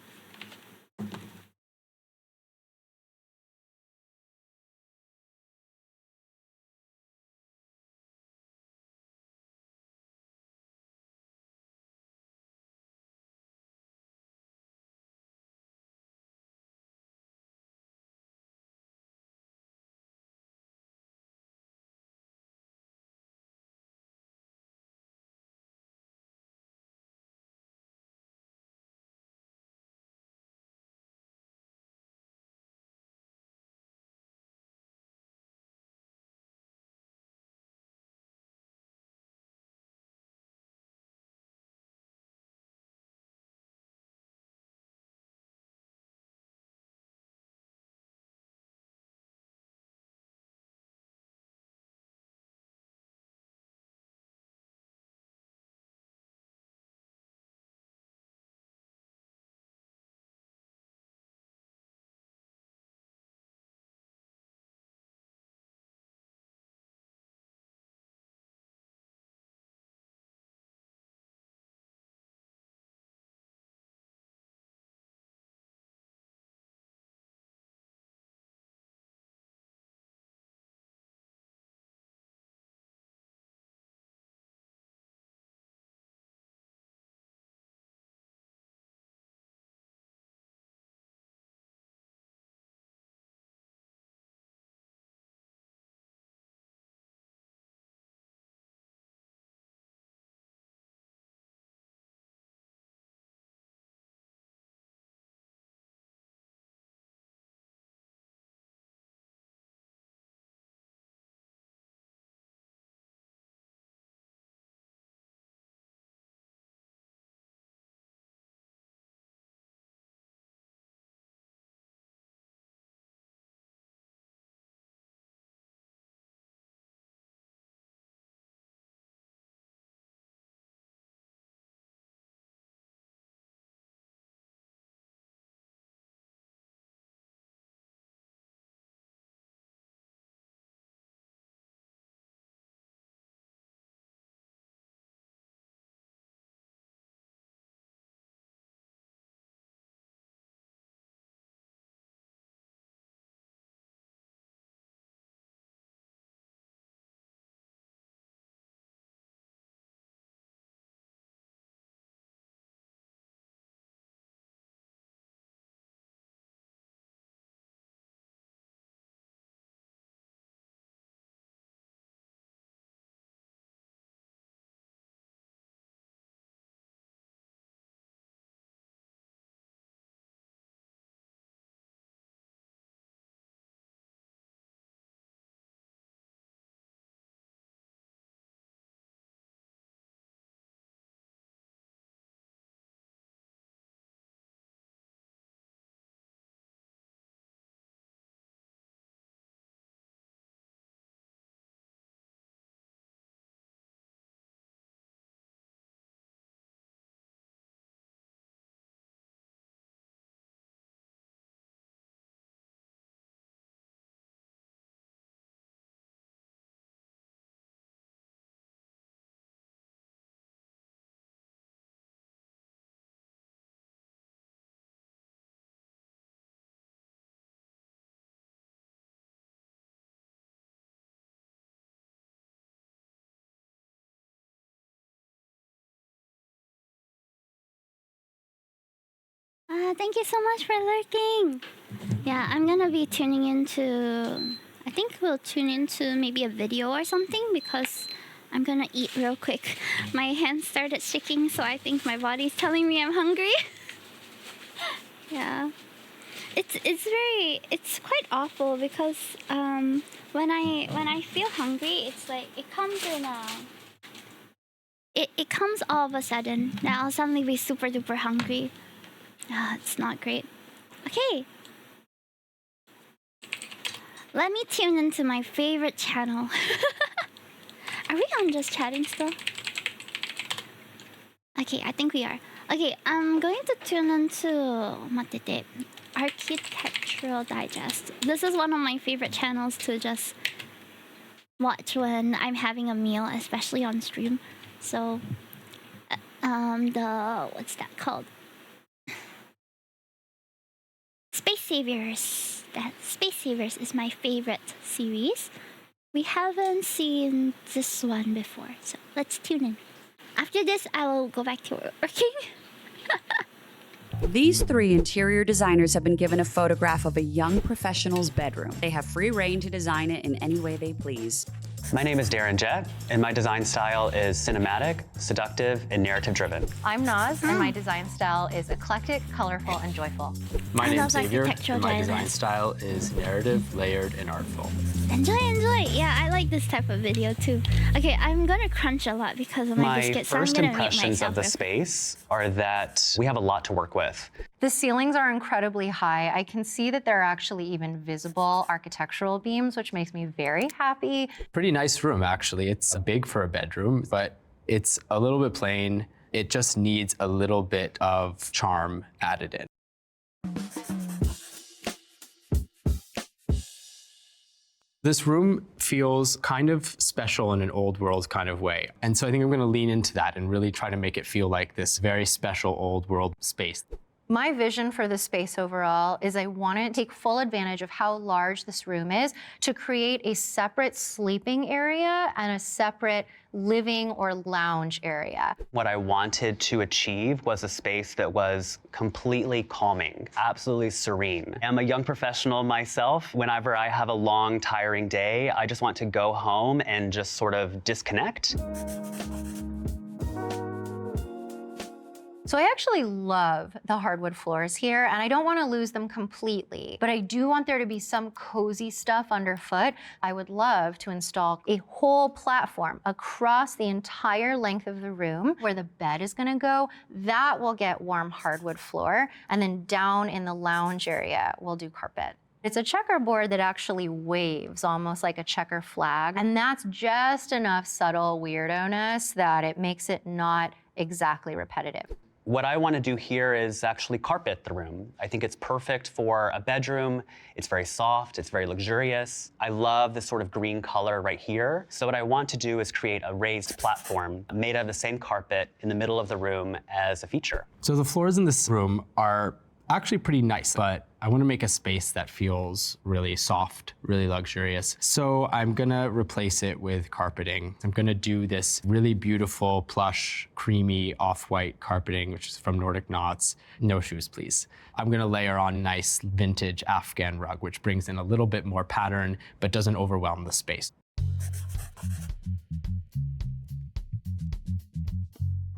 thank you so much for lurking. Yeah, I'm gonna be tuning into... I think we'll tune into maybe a video or something because I'm gonna eat real quick. My hands started shaking, so I think my body's telling me I'm hungry. Yeah. It's quite awful because when I feel hungry, it's like it comes in a... It comes all of a sudden. Now I'll suddenly be super duper hungry. It's not great. Okay. Let me tune into my favorite channel. Are we on just chatting still? Okay, I think we are. Okay, I'm going to tune into Architectural Digest. This is one of my favorite channels to just watch when I'm having a meal, especially on stream. So, what's that called? Space Saviors. Space Saviors is my favorite series. We haven't seen this one before, so let's tune in. After this, I will go back to working. These three interior designers have been given a photograph of a young professional's bedroom. They have free reign to design it in any way they please. My name is Darren Jett, and my design style is cinematic, seductive, and narrative-driven. I'm Naz, and my design style is eclectic, colorful, and joyful. My name is Xavier, Architectural and my Digest. design style is narrative, layered, and artful. Enjoy. Yeah, I like this type of video too. Okay, I'm gonna crunch a lot because of my My biscuits, so I'm first gonna make impressions myself of the real- space are that we have a lot to work with. The ceilings are incredibly high. I can see that there are actually even visible architectural beams, which makes me very happy. Pretty nice room, actually. It's big for a bedroom, but it's a little bit plain. It just needs a little bit of charm added in. This room feels kind of special in an old world kind of way. And so I think I'm gonna lean into that and really try to make it feel like this very special old world space. My vision for the space overall is I want to take full advantage of how large this room is to create a separate sleeping area and a separate living or lounge area. What I wanted to achieve was a space that was completely calming, absolutely serene. I'm a young professional myself. Whenever I have a long, tiring day, I just want to go home and just sort of disconnect. So I actually love the hardwood floors here, and I don't want to lose them completely, but I do want there to be some cozy stuff underfoot. I would love to install a whole platform across the entire length of the room where the bed is going to go. That will get warm hardwood floor, and then down in the lounge area, we'll do carpet. It's a checkerboard that actually waves, almost like a checker flag, and that's just enough subtle weirdo-ness that it makes it not exactly repetitive. What I want to do here is actually carpet the room. I think it's perfect for a bedroom. It's very soft, it's very luxurious. I love this sort of green color right here. So what I want to do is create a raised platform made of the same carpet in the middle of the room as a feature. So the floors in this room are actually pretty nice, but I want to make a space that feels really soft, really luxurious. So I'm gonna replace it with carpeting. I'm gonna do this really beautiful, plush, creamy, off-white carpeting, which is from Nordic Knots. No shoes, please. I'm gonna layer on nice vintage Afghan rug, which brings in a little bit more pattern, but doesn't overwhelm the space.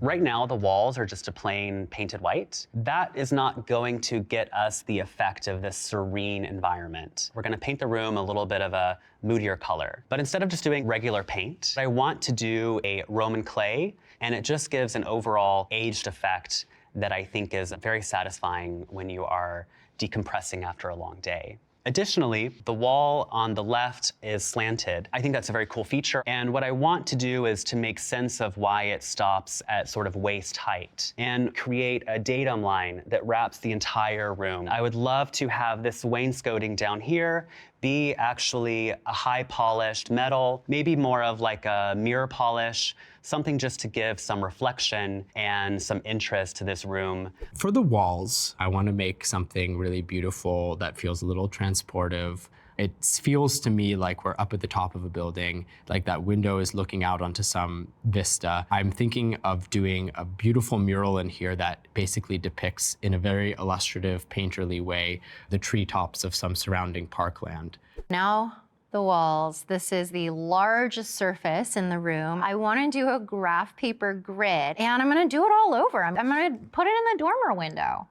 Right now, the walls are just a plain painted white. That is not going to get us the effect of this serene environment. We're gonna paint the room a little bit of a moodier color. But instead of just doing regular paint, I want to do a Roman clay, and it just gives an overall aged effect that I think is very satisfying when you are decompressing after a long day. Additionally, the wall on the left is slanted. I think that's a very cool feature. And what I want to do is to make sense of why it stops at sort of waist height and create a datum line that wraps the entire room. I would love to have this wainscoting down here be actually a high polished metal, maybe more of like a mirror polish, something just to give some reflection and some interest to this room. For the walls, I want to make something really beautiful that feels a little transportive, It feels to me like we're up at the top of a building, like that window is looking out onto some vista. I'm thinking of doing a beautiful mural in here that basically depicts in a very illustrative, painterly way the treetops of some surrounding parkland. Now, the walls. This is the largest surface in the room. I want to do a graph paper grid, and I'm going to do it all over. I'm going to put it in the dormer window.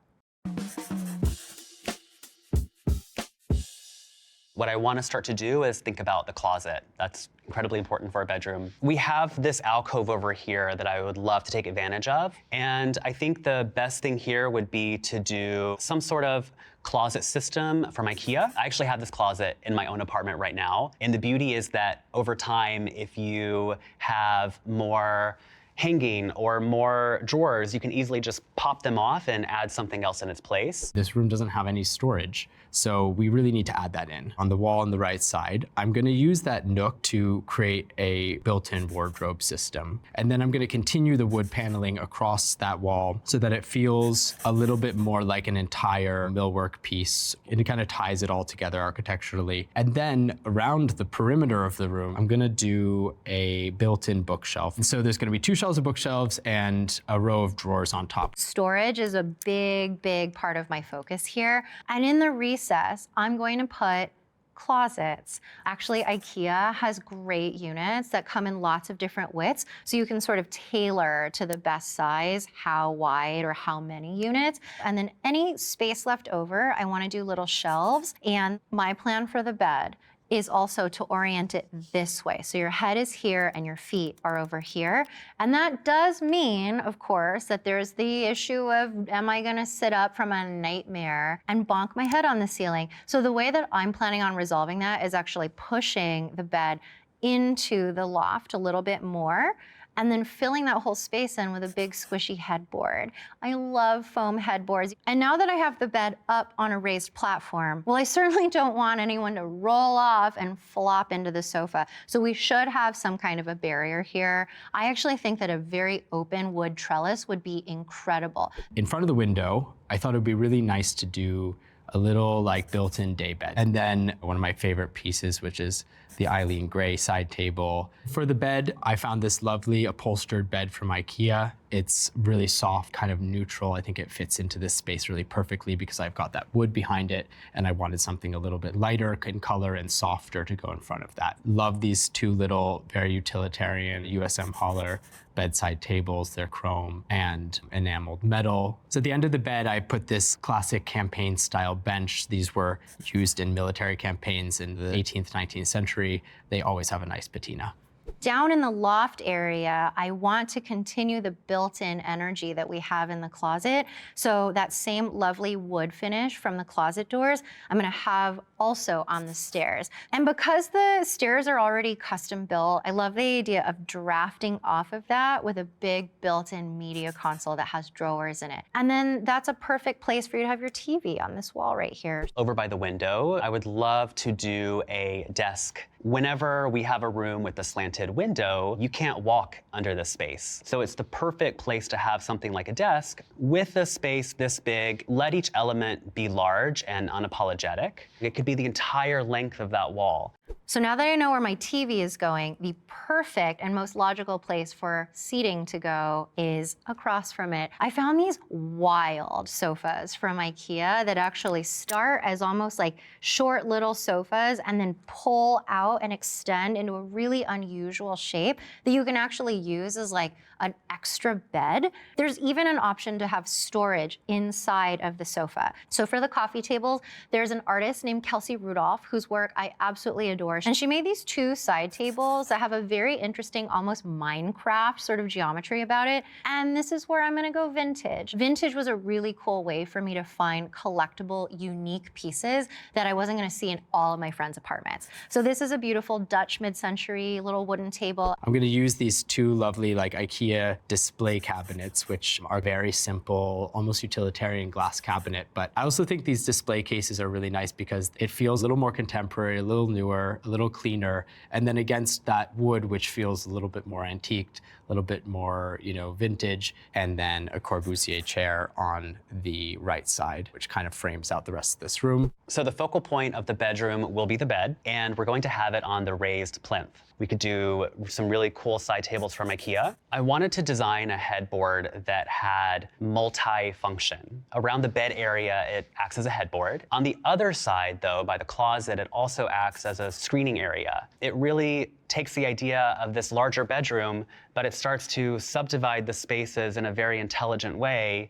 What I want to start to do is think about the closet. That's incredibly important for a bedroom. We have this alcove over here that I would love to take advantage of. And I think the best thing here would be to do some sort of closet system from IKEA. I actually have this closet in my own apartment right now. And the beauty is that over time, if you have more hanging or more drawers, you can easily just pop them off and add something else in its place. This room doesn't have any storage, so we really need to add that in. On the wall on the right side, I'm gonna use that nook to create a built-in wardrobe system. And then I'm gonna continue the wood paneling across that wall so that it feels a little bit more like an entire millwork piece. And it kind of ties it all together architecturally. And then around the perimeter of the room, I'm gonna do a built-in bookshelf. And so there's gonna be two shelves of bookshelves and a row of drawers on top. Storage is a big, big part of my focus here. And in the recess, I'm going to put closets. Actually, IKEA has great units that come in lots of different widths, so you can sort of tailor to the best size, how wide or how many units. And then any space left over, I want to do little shelves. And my plan for the bed is also to orient it this way. So your head is here and your feet are over here. And that does mean, of course, that there's the issue of, am I gonna sit up from a nightmare and bonk my head on the ceiling? So the way that I'm planning on resolving that is actually pushing the bed into the loft a little bit more, and then filling that whole space in with a big squishy headboard. I love foam headboards. And now that I have the bed up on a raised platform, well, I certainly don't want anyone to roll off and flop into the sofa. So we should have some kind of a barrier here. I actually think that a very open wood trellis would be incredible. In front of the window, I thought it would be really nice to do a little like built-in day bed. And then one of my favorite pieces, which is the Eileen Gray side table. For the bed, I found this lovely upholstered bed from IKEA. It's really soft, kind of neutral. I think it fits into this space really perfectly because I've got that wood behind it, and I wanted something a little bit lighter in color and softer to go in front of that. Love these two little, very utilitarian USM Holler bedside tables. They're chrome and enameled metal. So at the end of the bed, I put this classic campaign style bench. These were used in military campaigns in the 18th, 19th century. They always have a nice patina. Down in the loft area, I want to continue the built-in energy that we have in the closet. So that same lovely wood finish from the closet doors, I'm gonna have also on the stairs. And because the stairs are already custom built, I love the idea of drafting off of that with a big built-in media console that has drawers in it. And then that's a perfect place for you to have your TV on this wall right here. Over by the window, I would love to do a desk. Whenever we have a room with a slanted window, you can't walk under this space. So it's the perfect place to have something like a desk with a space this big. Let each element be large and unapologetic. It could be the entire length of that wall. So now that I know where my TV is going, the perfect and most logical place for seating to go is across from it. I found these wild sofas from IKEA that actually start as almost like short little sofas and then pull out and extend into a really unusual shape that you can actually use as like an extra bed. There's even an option to have storage inside of the sofa. So for the coffee tables, there's an artist named Kelsey Rudolph whose work I absolutely adore. And she made these two side tables that have a very interesting, almost Minecraft sort of geometry about it. And this is where I'm gonna go vintage. Vintage was a really cool way for me to find collectible, unique pieces that I wasn't gonna see in all of my friends' apartments. So this is a beautiful Dutch mid-century little wooden table. I'm gonna use these two lovely like IKEA display cabinets, which are very simple, almost utilitarian glass cabinet. But I also think these display cases are really nice because it feels a little more contemporary, a little newer, a little cleaner. And then against that wood, which feels a little bit more antiqued, a little bit more, vintage, and then a Corbusier chair on the right side, which kind of frames out the rest of this room. So the focal point of the bedroom will be the bed, and we're going to have it on the raised plinth. We could do some really cool side tables from IKEA. I wanted to design a headboard that had multi-function. Around the bed area, it acts as a headboard. On the other side, though, by the closet, it also acts as a screening area. It really takes the idea of this larger bedroom, but it starts to subdivide the spaces in a very intelligent way.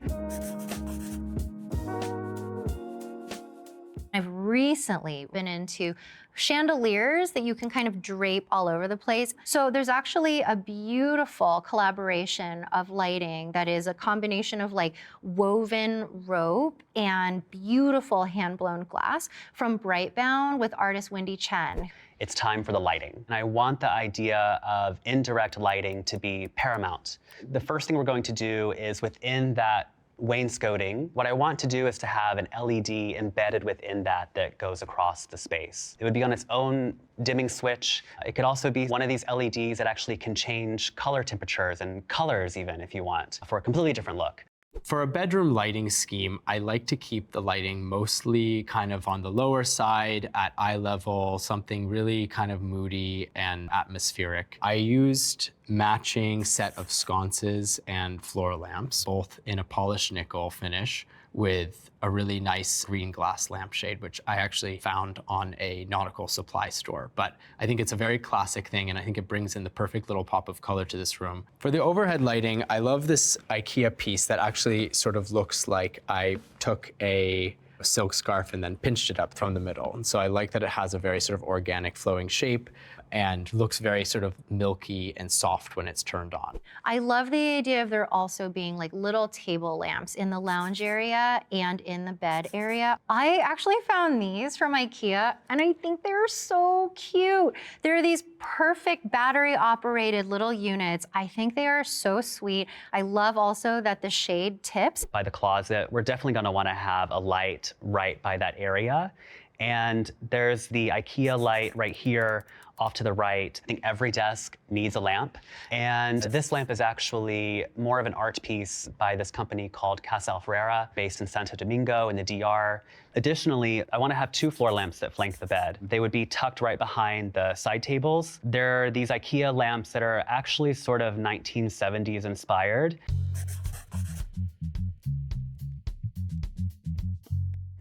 I've recently been into chandeliers that you can kind of drape all over the place. So there's actually a beautiful collaboration of lighting that is a combination of like woven rope and beautiful hand-blown glass from Brightbound with artist Wendy Chen. It's time for the lighting. And I want the idea of indirect lighting to be paramount. The first thing we're going to do is within that wainscoting, what I want to do is to have an LED embedded within that goes across the space. It would be on its own dimming switch. It could also be one of these LEDs that actually can change color temperatures and colors even if you want, for a completely different look. For a bedroom lighting scheme, I like to keep the lighting mostly kind of on the lower side, at eye level, something really kind of moody and atmospheric. I used matching set of sconces and floor lamps, both in a polished nickel finish with a really nice green glass lampshade, which I actually found on a nautical supply store. But I think it's a very classic thing, and I think it brings in the perfect little pop of color to this room. For the overhead lighting, I love this IKEA piece that actually sort of looks like I took a silk scarf and then pinched it up from the middle. And so I like that it has a very sort of organic flowing shape and looks very sort of milky and soft when it's turned on. I love the idea of there also being like little table lamps in the lounge area and in the bed area. I actually found these from IKEA and I think they're so cute. They're these perfect battery operated little units. I think they are so sweet. I love also that the shade tips. By the closet, we're definitely going to want to have a light right by that area. And there's the IKEA light right here off to the right. I think every desk needs a lamp. And this lamp is actually more of an art piece by this company called Casa Alfarera, based in Santo Domingo in the DR. Additionally, I want to have 2 floor lamps that flank the bed. They would be tucked right behind the side tables. They're these IKEA lamps that are actually sort of 1970s inspired.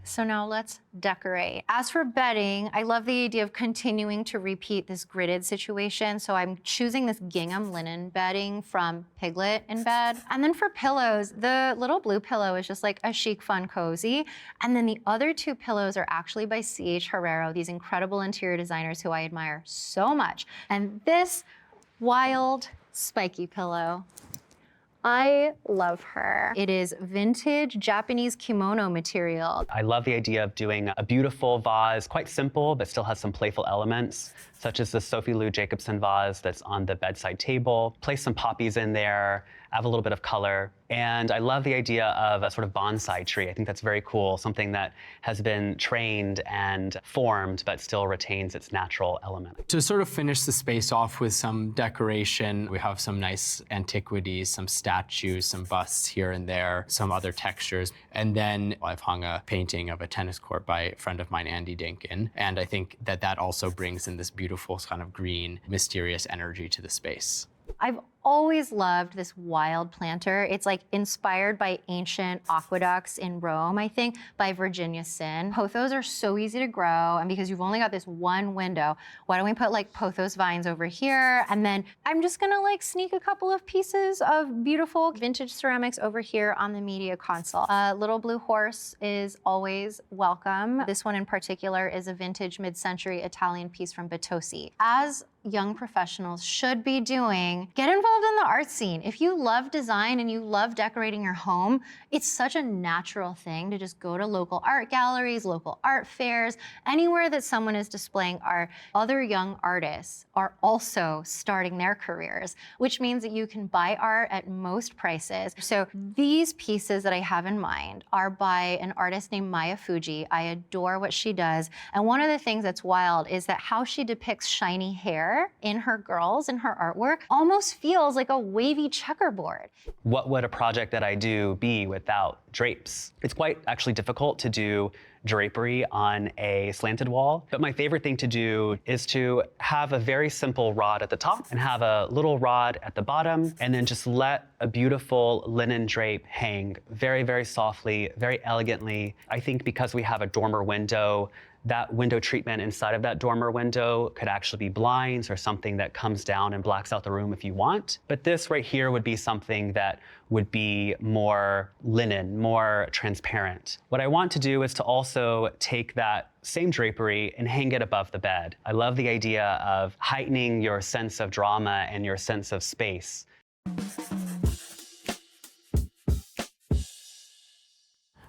So now let's decorate. As for bedding, I love the idea of continuing to repeat this gridded situation. So I'm choosing this gingham linen bedding from Piglet in Bed. And then for pillows, the little blue pillow is just like a chic, fun, cozy. And then the other 2 pillows are actually by C.H. Herrero, these incredible interior designers who I admire so much. And this wild, spiky pillow, I love her. It is vintage Japanese kimono material. I love the idea of doing a beautiful vase, quite simple, but still has some playful elements, such as the Sophie Lou Jacobson vase that's on the bedside table. Place some poppies in there, add a little bit of color. And I love the idea of a sort of bonsai tree. I think that's very cool, something that has been trained and formed, but still retains its natural element. To sort of finish the space off with some decoration, we have some nice antiquities, some statues, some busts here and there, some other textures. And then I've hung a painting of a tennis court by a friend of mine, Andy Dinkin. And I think that that also brings in this beautiful kind of green, mysterious energy to the space. I've always loved this wild planter. It's like inspired by ancient aqueducts in Rome, I think, by Virginia Sin. Pothos are so easy to grow, and because you've only got this one window, why don't we put like pothos vines over here? And then I'm just gonna like sneak a couple of pieces of beautiful vintage ceramics over here on the media console. Little blue horse is always welcome. This one in particular is a vintage mid-century Italian piece from Batossi. As young professionals should be doing, get involved in the art scene. If you love design and you love decorating your home, it's such a natural thing to just go to local art galleries, local art fairs, anywhere that someone is displaying art. Other young artists are also starting their careers, which means that you can buy art at most prices. So these pieces that I have in mind are by an artist named Maya Fuji. I adore what she does. And one of the things that's wild is that how she depicts shiny hair in her girls, in her artwork, almost feels like a wavy checkerboard. What would a project that I do be without drapes? It's quite actually difficult to do drapery on a slanted wall, but my favorite thing to do is to have a very simple rod at the top and have a little rod at the bottom, and then just let a beautiful linen drape hang very, very softly, very elegantly. I think because we have a dormer window, that window treatment inside of that dormer window could actually be blinds or something that comes down and blacks out the room if you want. But this right here would be something that would be more linen, more transparent. What I want to do is to also take that same drapery and hang it above the bed. I love the idea of heightening your sense of drama and your sense of space.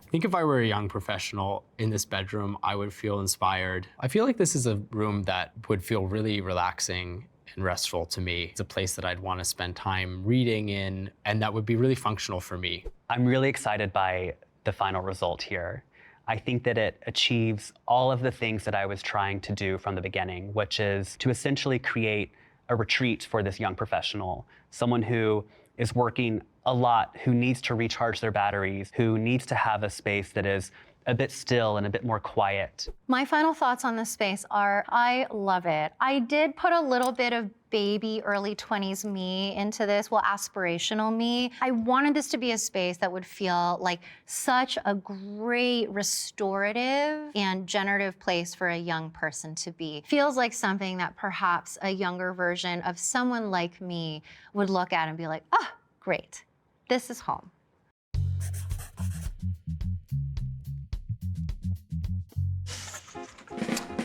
I think if I were a young professional in this bedroom, I would feel inspired. I feel like this is a room that would feel really relaxing and restful to me. It's a place that I'd want to spend time reading in, and that would be really functional for me. I'm really excited by the final result here. I think that it achieves all of the things that I was trying to do from the beginning, which is to essentially create a retreat for this young professional, someone who is working a lot, who needs to recharge their batteries, who needs to have a space that is a bit still and a bit more quiet. My final thoughts on this space are, I love it. I did put a little bit of baby early 20s me into this, well, aspirational me. I wanted this to be a space that would feel like such a great restorative and generative place for a young person to be. Feels like something that perhaps a younger version of someone like me would look at and be like, ah, great, this is home.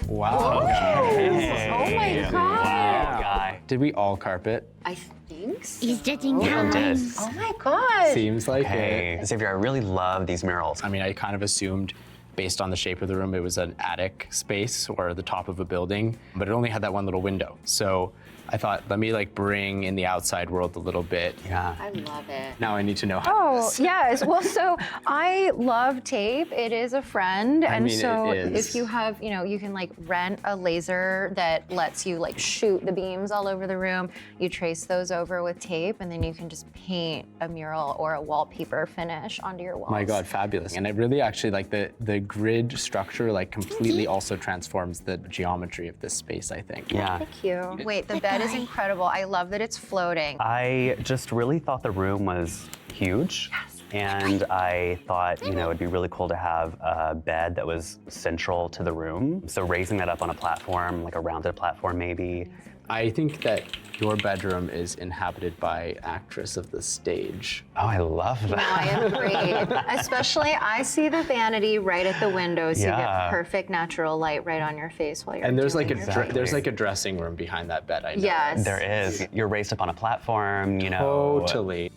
Wow. Hey. Oh my God. Wow, guy. Did we all carpet? I think so. He's judging did. times. Oh my God. Seems like Hey, it. Xavier, I really love these murals. I mean, I kind of assumed based on the shape of the room, it was an attic space or the top of a building, but it only had that one little window. So I thought, let me like bring in the outside world a little bit. Yeah. I love it. Now I need to know how Oh, yes. Well, so I love tape. It is a friend. I And mean, so it is. if you have, you can like rent a laser that lets you like shoot the beams all over the room. You trace those over with tape, and then you can just paint a mural or a wallpaper finish onto your walls. My God, fabulous. And it really actually like the grid structure like completely also transforms the geometry of this space, I think. Yeah. Thank you. Wait, the bed is incredible. I love that it's floating. I just really thought the room was huge. Yes. And I thought, it'd be really cool to have a bed that was central to the room. So raising that up on a platform, like a rounded platform maybe. I think that your bedroom is inhabited by actress of the stage. Oh, I love that. I agree. Especially, I see the vanity right at the window, so you Yeah. get perfect natural light right on your face while you're And there's doing like a your Exactly. there's like a dressing room behind that bed, I know. Yes. There is. You're raised up on a platform, you know. Totally.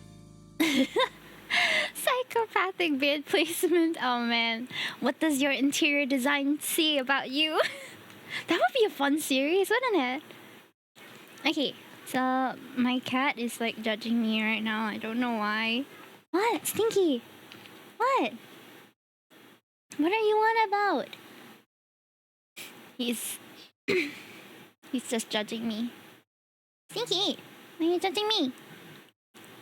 Psychopathic bed placement. Oh man. What does your interior design say about you? That would be a fun series, wouldn't it? Okay, so my cat is like judging me right now. I don't know why. What? Stinky? What? What are you on about? He's he's just judging me. Stinky, why are you judging me?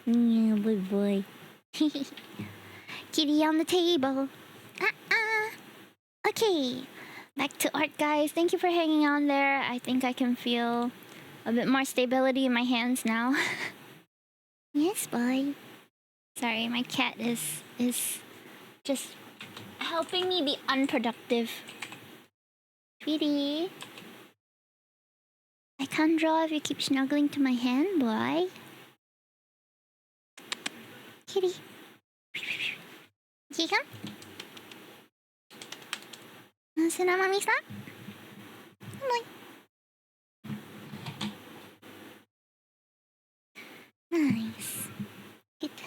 Yeah, good boy. Kitty on the table. Okay, back to art, guys. Thank you for hanging on there. I think I can feel a bit more stability in my hands now. Yes, boy. Sorry, my cat is just helping me be unproductive. Kitty, I can't draw if you keep snuggling to my hand, boy. Kitty. Here you come. Sit down, mommy, stop. Come on.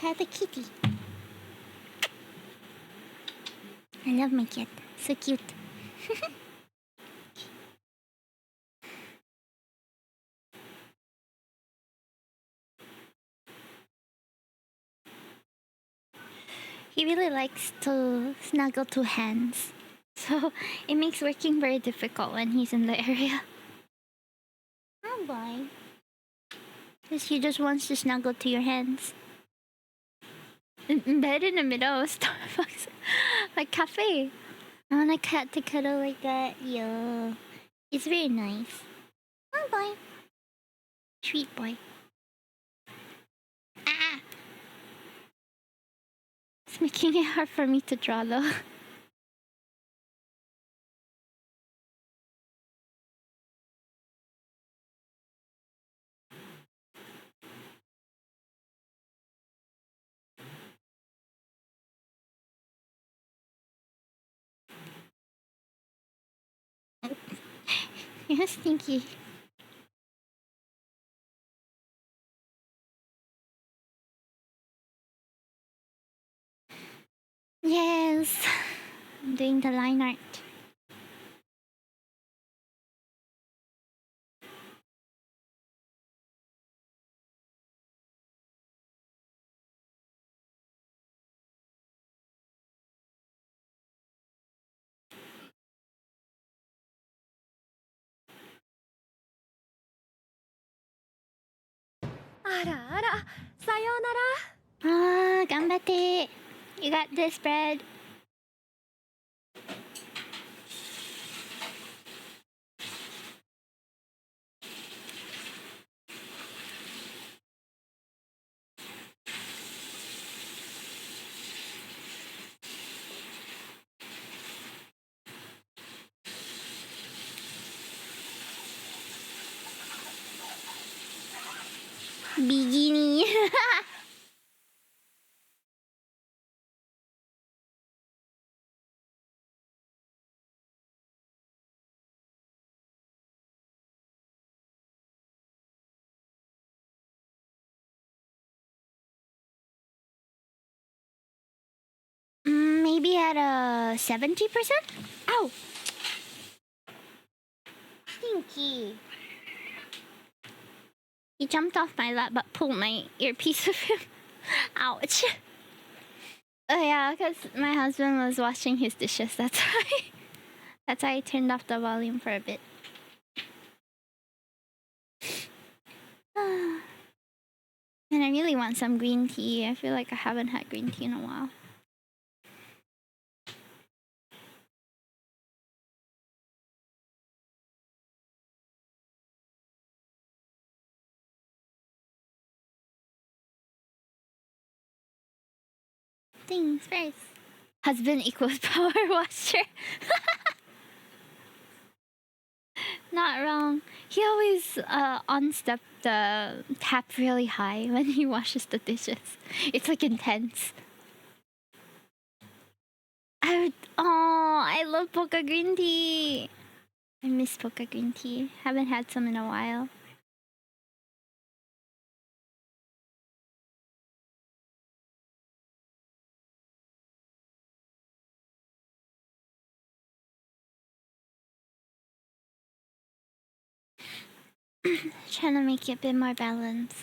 have a kitty. I love my cat. So cute. He really likes to snuggle two hands. So it makes working very difficult when he's in the area. Oh boy. Because he just wants to snuggle to your hands. In bed in the middle of Starbucks. Like cafe. I want a cat to cuddle like that. Yeah. It's very nice. Oh boy. Sweet boy. Ah! It's making it hard for me to draw though. You're stinky. Yes. I'm doing the line art. Ah, ganbatte. You got this, bread. Bikini. Maybe at a 70%? Ow! Stinky. He jumped off my lap but pulled my earpiece of him. Ouch. Oh yeah, because my husband was washing his dishes, that's why. That's why I turned off the volume for a bit. And I really want some green tea. I feel like I haven't had green tea in a while. Things first. Husband equals power washer. Not wrong. He always on-step the tap really high when he washes the dishes. It's like intense. I love Poca green tea. I miss Poca green tea. Haven't had some in a while. Trying to make it a bit more balanced.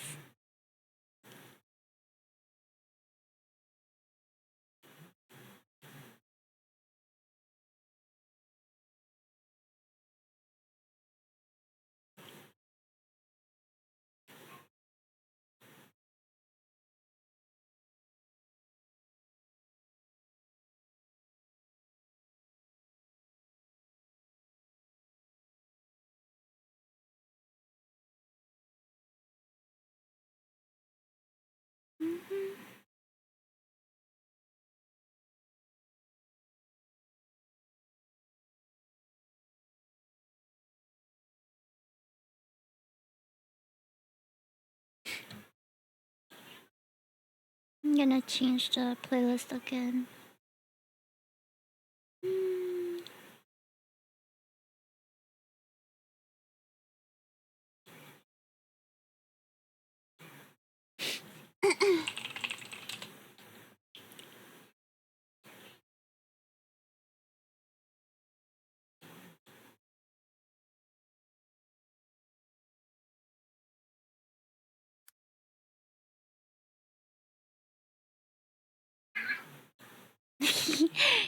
I'm gonna change the playlist again.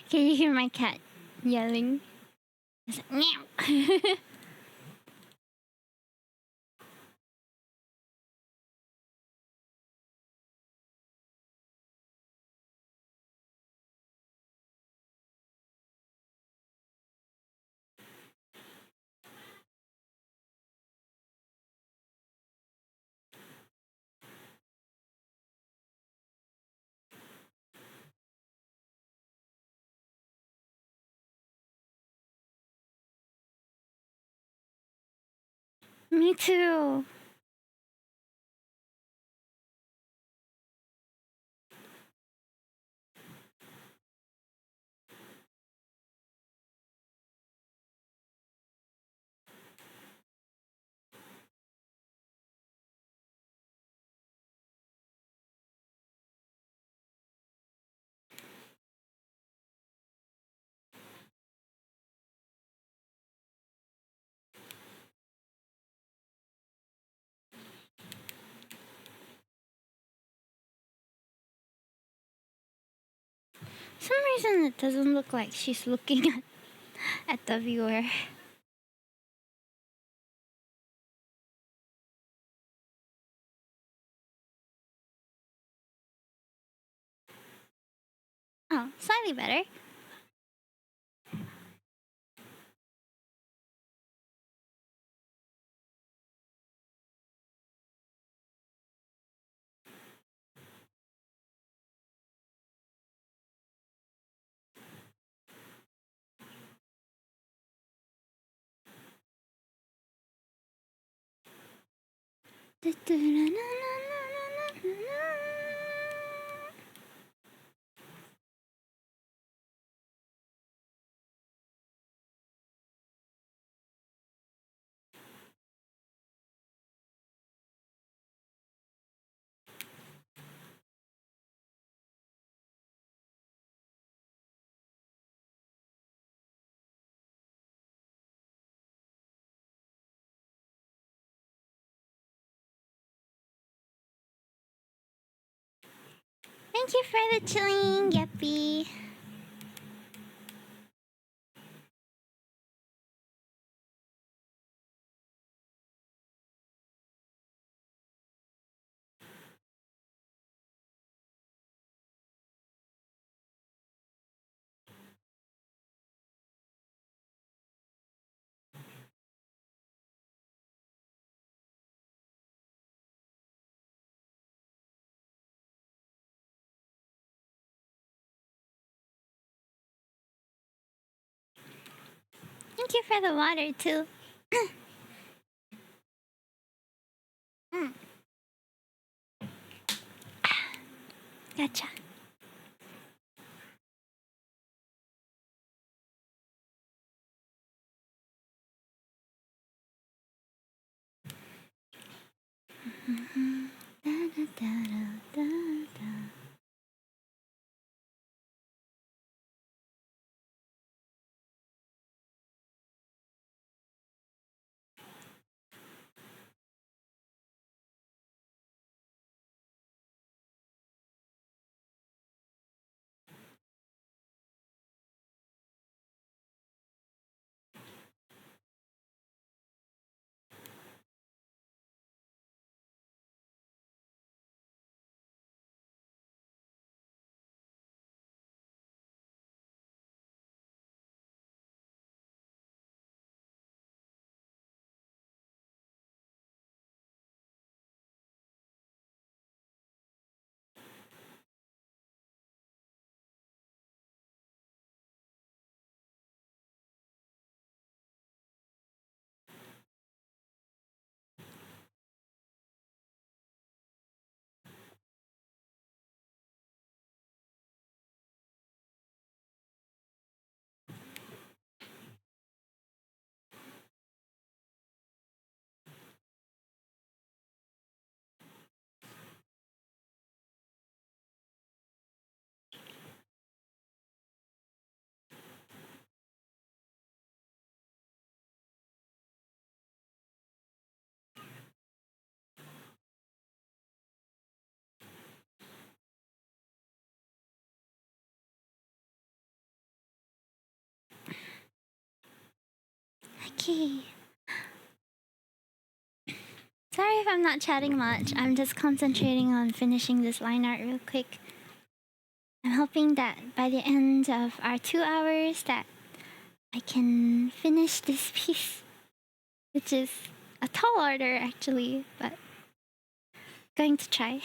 Can you hear my cat yelling? It's like, meow. Me too. Some reason it doesn't look like she's looking at the viewer. Oh, slightly better. Thank you for the chilling, Yuppie. Thank you for the water too. Mm. Gotcha. Da, da, da, da, da. Okay. Sorry if I'm not chatting much. I'm just concentrating on finishing this line art real quick. I'm hoping that by the end of our 2 hours that I can finish this piece, which is a tall order actually, but going to try.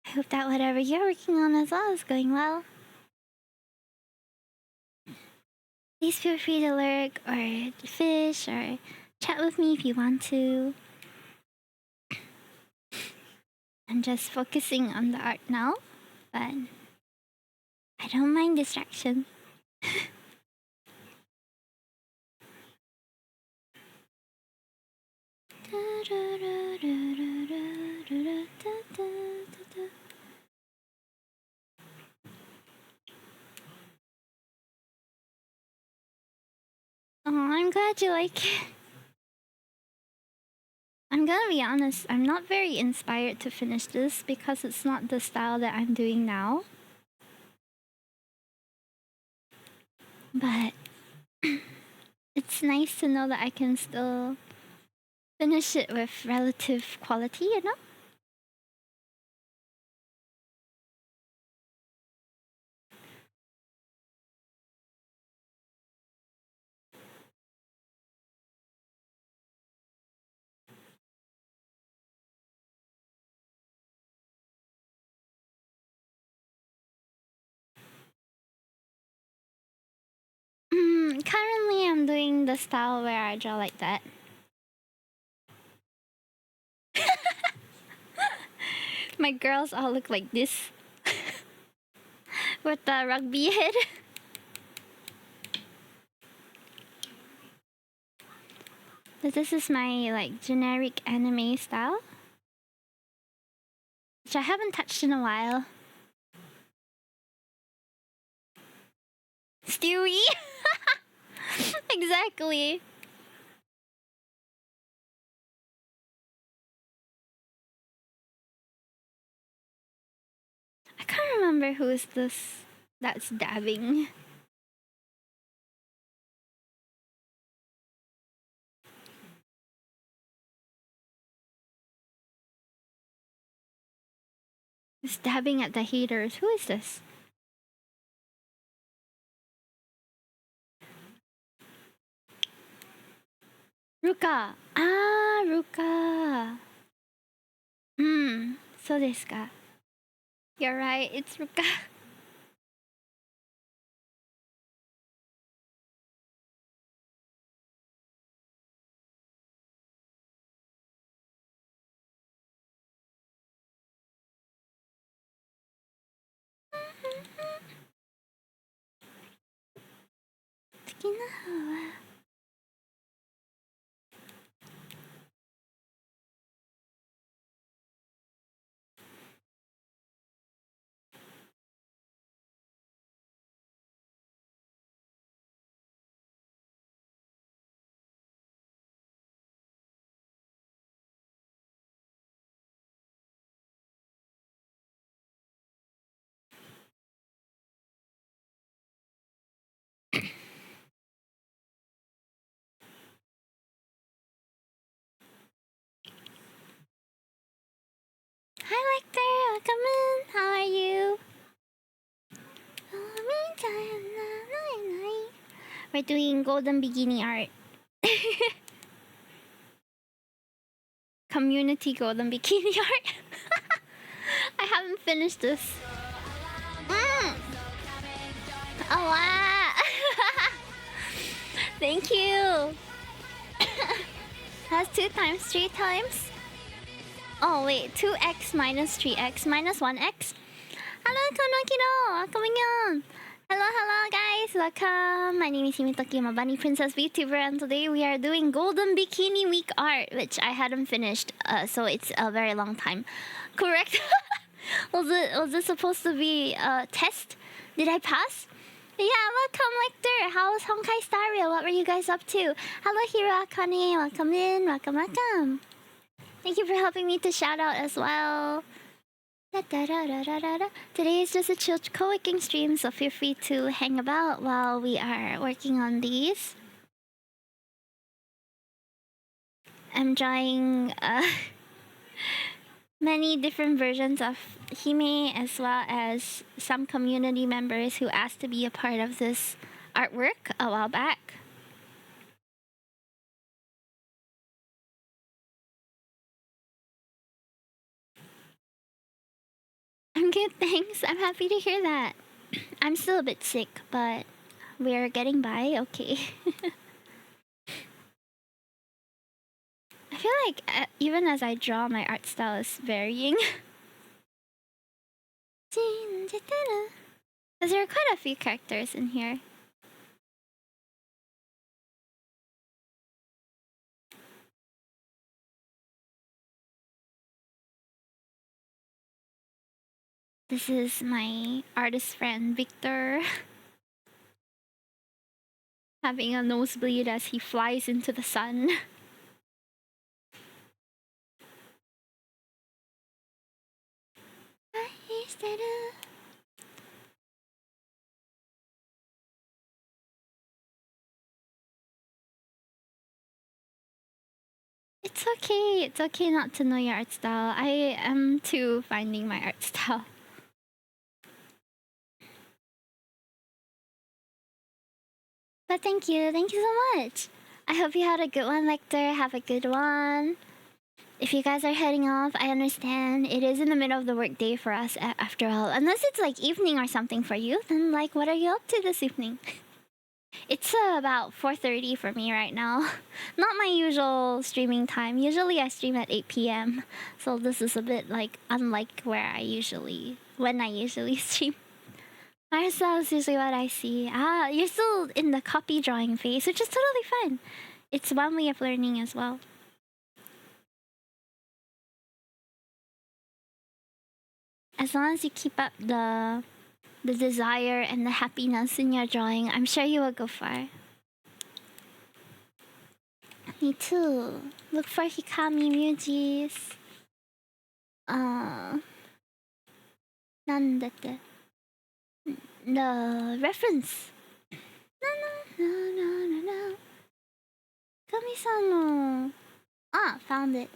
I hope that whatever you're working on as well is going well. Please feel free to lurk or fish or chat with me if you want to. I'm just focusing on the art now, but I don't mind distraction. Oh, I'm glad you like it. I'm gonna be honest, I'm not very inspired to finish this because it's not the style that I'm doing now. But it's nice to know that I can still finish it with relative quality, you know? Currently I'm doing the style where I draw like that. My girls all look like this. With the rugby head. But this is my like generic anime style, which I haven't touched in a while. Stewie! Exactly. I can't remember who is this that's dabbing. It's dabbing at the haters. Who is this? Ruka. Ah, Ruka. So desu ka. You're right, it's Ruka. Hi Lecter, welcome in. How are you? We're doing golden bikini art. Community golden bikini art. I haven't finished this. A lot. Thank you. That's 2 times 3 times. Oh wait, 2x minus 3x minus 1x. Hello, Konokino. Welcome in. Hello guys. Welcome. My name is Himitoki. I'm a bunny princess VTuber, and today we are doing Golden Bikini Week art, which I hadn't finished, so it's a very long time. Correct? Was it supposed to be a test? Did I pass? Yeah, welcome Lecter. How's Honkai Star Rail? What were you guys up to? Hello Hiro Akane. Welcome in. Welcome. Thank you for helping me to shout out as well. Da-da-da-da-da-da. Today is just a chill co-working stream, so feel free to hang about while we are working on these. I'm drawing many different versions of Hime, as well as some community members who asked to be a part of this artwork a while back. I'm good, thanks. I'm happy to hear that. I'm still a bit sick, but we're getting by okay. I feel like even as I draw, my art style is varying. Because there are quite a few characters in here. This is my artist friend, Victor, having a nosebleed as he flies into the sun. It's okay. It's okay not to know your art style. I am too finding my art style. But thank you. Thank you so much. I hope you had a good one, Lecter. Have a good one. If you guys are heading off, I understand. It is in the middle of the workday for us, after all. Unless it's like evening or something for you, then like, what are you up to this evening? It's about 4:30 for me right now. Not my usual streaming time. Usually I stream at 8 p.m. So this is a bit like unlike when I usually stream. Hairstyle is usually what I see. Ah, you're still in the copy drawing phase, which is totally fine. It's one way of learning as well. As long as you keep up the desire and the happiness in your drawing, I'm sure you will go far. Me too. Look for Hikami Muji's なんだって the reference. No, no, no, no, no, no. Kami-san no. Ah, found it.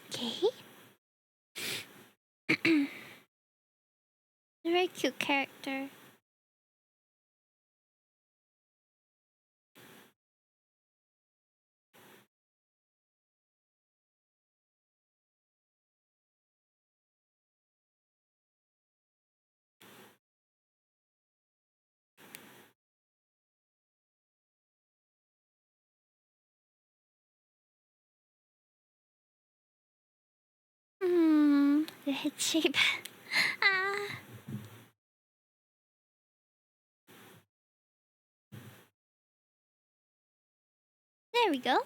Okay. A very cute character. The head shape. Ah. There we go.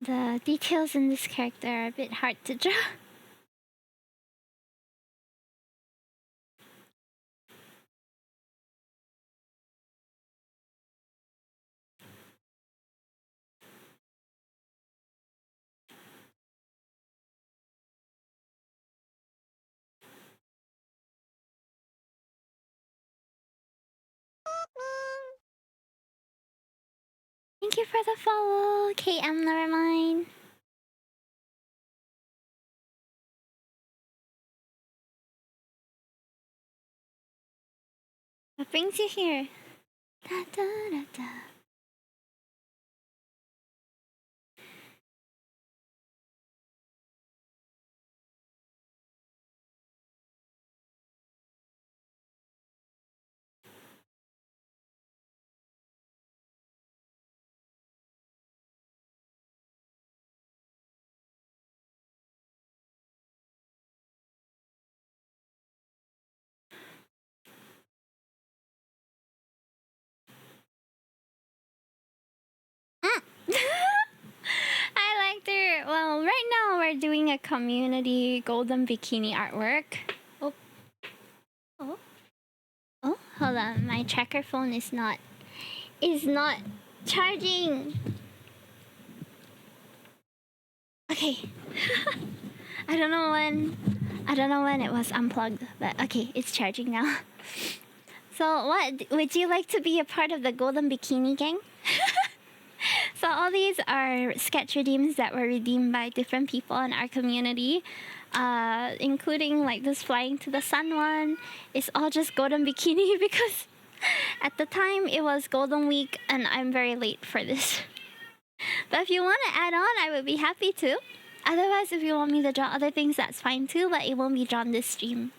The details in this character are a bit hard to draw. Thank you for the follow, KM, never mind. What brings you here? Da, da, da, da. I liked her. Well, right now we're doing a community golden bikini artwork. Oh. Oh. Oh, hold on. My tracker phone is not charging. Okay. I don't know when it was unplugged, but okay, it's charging now. So what, would you like to be a part of the golden bikini gang? So all these are sketch redeems that were redeemed by different people in our community, including like this flying to the sun one. It's all just golden bikini because at the time it was Golden Week and I'm very late for this. But if you want to add on, I would be happy to. Otherwise, if you want me to draw other things, that's fine too, but it won't be drawn this stream.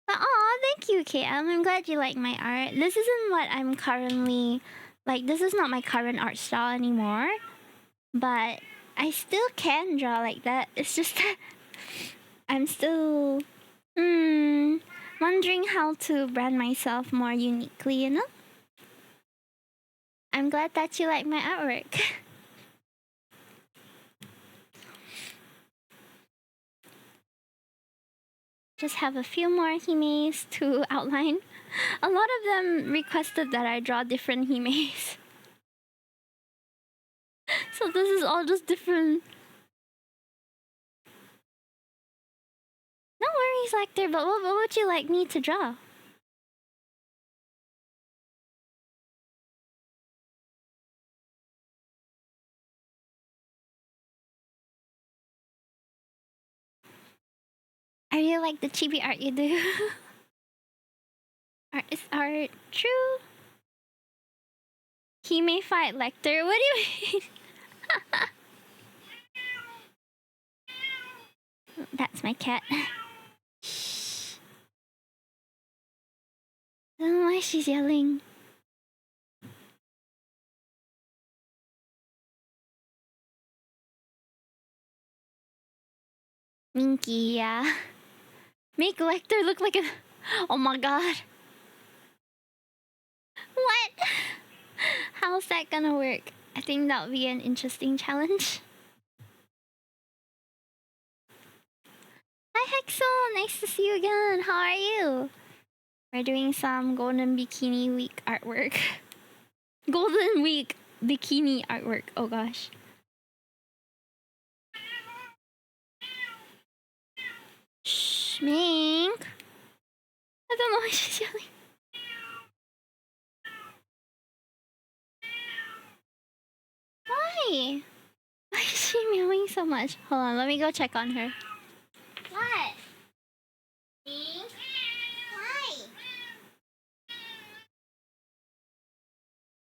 But aw, thank you, KM. I'm glad you like my art. This isn't what I'm currently... Like, this is not my current art style anymore. But I still can draw like that. It's just that I'm still... wondering how to brand myself more uniquely, you know? I'm glad that you like my artwork. Just have a few more himes to outline. A lot of them requested that I draw different himes. So this is all just different. No worries, Lecter, but what would you like me to draw? I really like the chibi art you do. Art is art. True. He may fight Lecter. What do you mean? That's my cat. Shh. I don't know why she's yelling. Minky, yeah. Make Lecter look like a... Oh my god. What? How's that gonna work? I think that would be an interesting challenge. Hi Hexel, nice to see you again. How are you? We're doing some Golden Bikini Week artwork. Golden Week bikini artwork. Oh gosh. Shh, Mink. I don't know why she's yelling. Why? Why is she meowing so much? Hold on, let me go check on her. What? Mink? Why?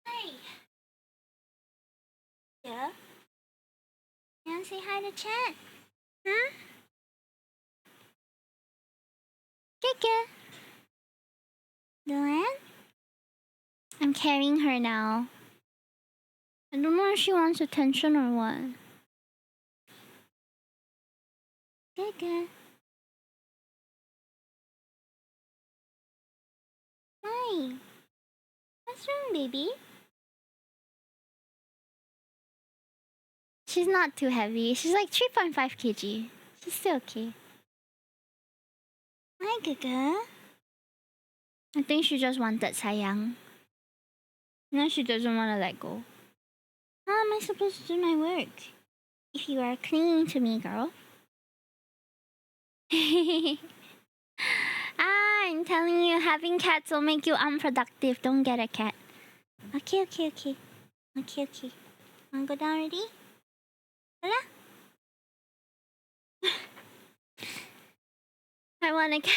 Hi. Yeah? You wanna say hi to chat? Huh? Kika. Dylan? I'm carrying her now. I don't know if she wants attention or what. Kika. Hi. What's wrong, baby? She's not too heavy. She's like 3.5 kg. She's still okay. Hi, Gaga. I think she just wanted sayang. Now she doesn't want to let go. How am I supposed to do my work? If you are clinging to me, girl. I'm telling you, having cats will make you unproductive. Don't get a cat. Okay. Wanna go down already? Hola? I want a cat.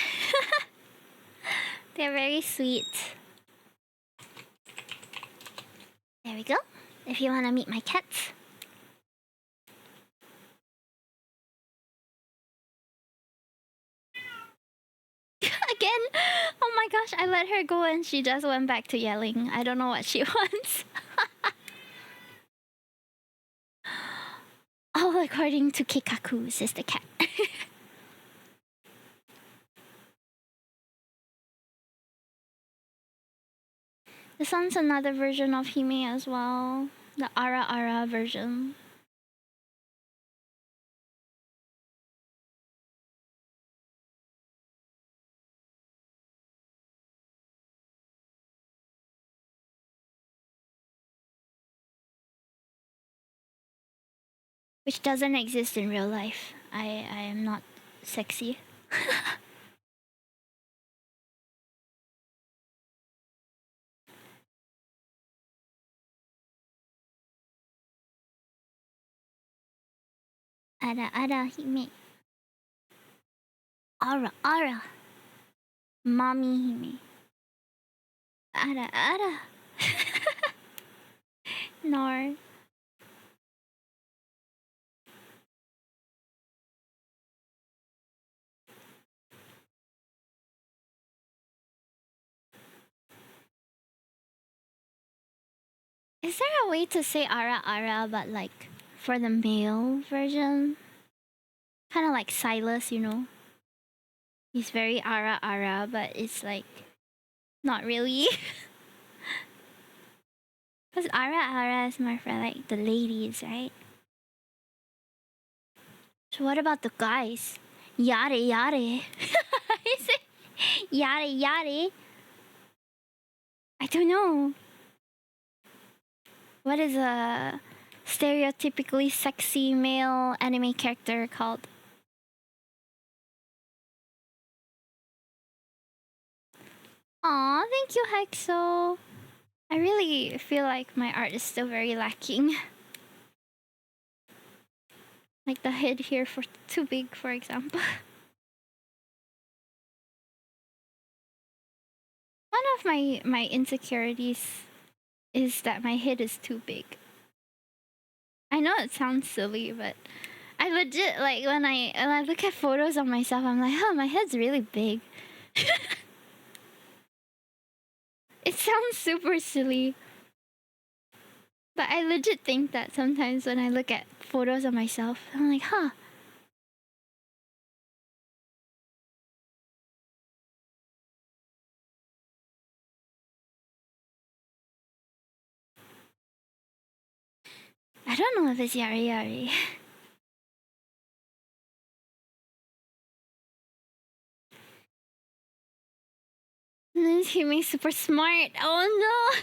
They're very sweet. There we go. If you want to meet my cats. Again? Oh my gosh, I let her go and she just went back to yelling. I don't know what she wants. All according to Kikaku, says the cat. This one's another version of Hime as well. The Ara Ara version. Which doesn't exist in real life. I am not sexy. Ara Ara Hime. Ara Ara. Mommy Hime. Ara Ara. Nor. Is there a way to say Ara Ara but like for the male version? Kind of like Silas, you know? He's very Ara Ara, but it's like not really. Because Ara Ara is more for like the ladies, right? So what about the guys? Yare yare. Is it yare yare? I don't know. What is a stereotypically sexy male anime character called? Aw, thank you, Hexo. I really feel like my art is still very lacking. Like the head here for too big, for example. One of my insecurities is that my head is too big. I know it sounds silly, but I legit like when I look at photos of myself, I'm like, oh, my head's really big. It sounds super silly. But I legit think that sometimes when I look at photos of myself, I'm like, huh. I don't know if it's yari yari. He makes super smart. Oh no!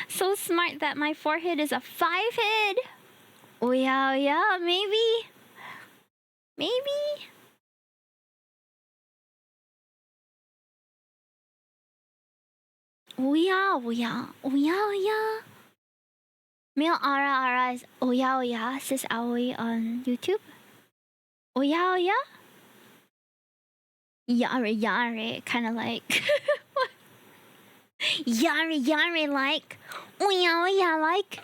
So smart that my forehead is a 5 head. Oh yeah, maybe. Maybe. Oh yeah. Male Ara Ara is oh yeah, says Aoi on YouTube. Oh yeah. Yare, kind of like. Yare, like. Oh yeah, like.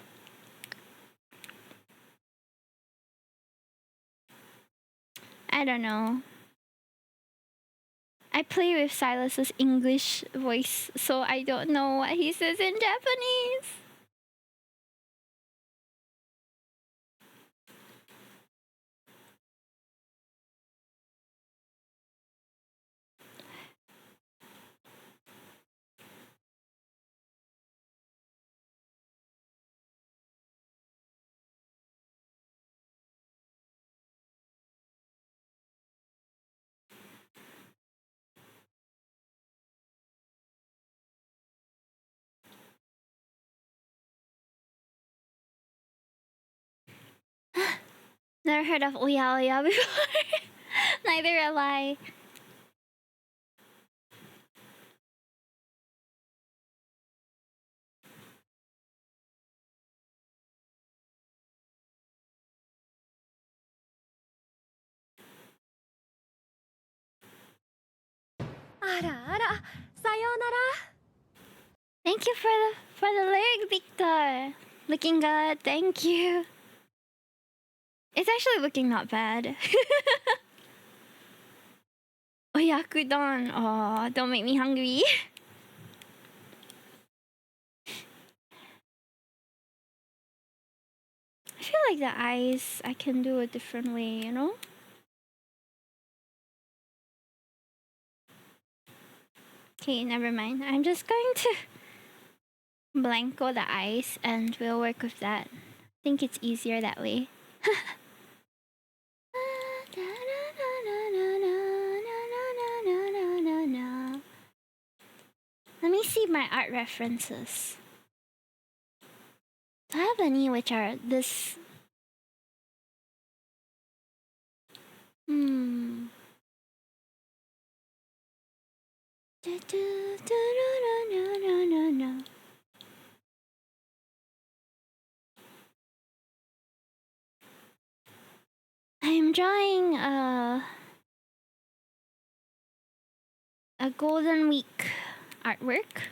I don't know. I play with Silas's English voice, so I don't know what he says in Japanese. never heard of Oya Oya before. Neither have I. Thank you for the lyric, Victor. Looking good, thank you. It's actually looking not bad. Oyakudon. Oh, don't make me hungry. I feel like the eyes I can do a different way, you know? Okay, never mind. I'm just going to blanco the eyes and we'll work with that. I think it's easier that way. Let me see my art references. Do I have any which are this? Hmm. I'm drawing a Golden Week artwork.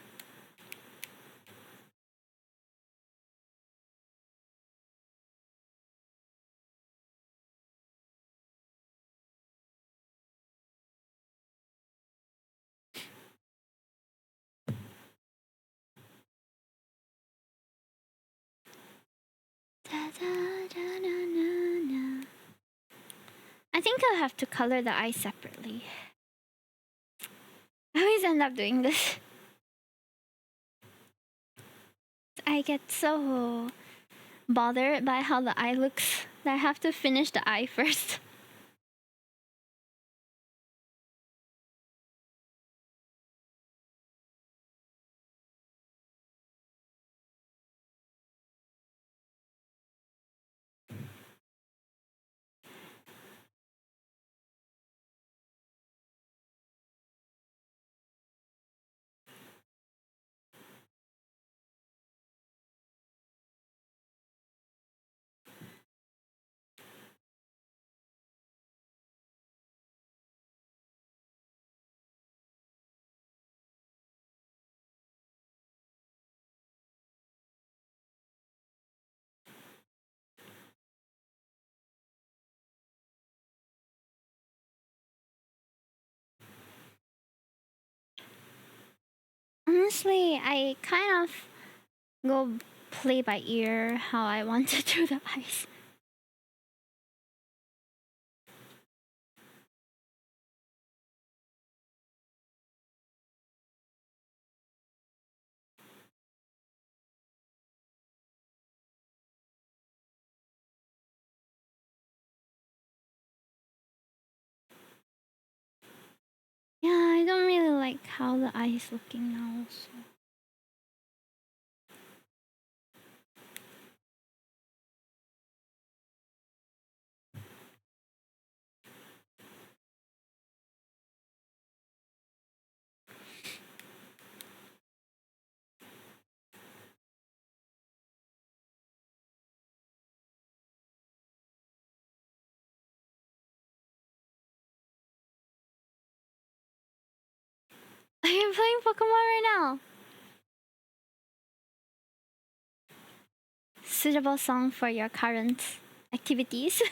I think I'll have to color the eyes separately. I always end up doing this. I get so bothered by how the eye looks that I have to finish the eye first. Honestly, I kind of go play by ear how I want to do the eyes. Yeah, I don't really like how the eye is looking now. So. I am playing Pokemon right now. Suitable song for your current activities.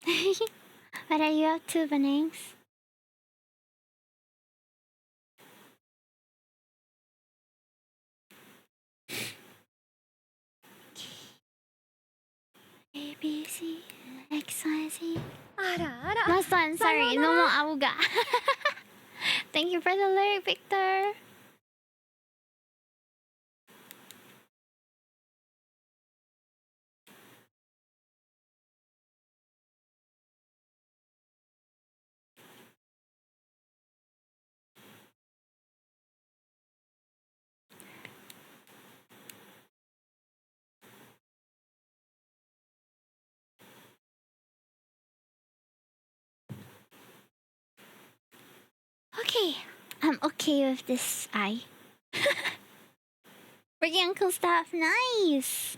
What are you up to, Banings? A B C X Y Z. Masan, sorry, no mo auga. Thank you for the lyric, Victor. Okay, I'm okay with this eye. Ricky Uncle stuff, nice.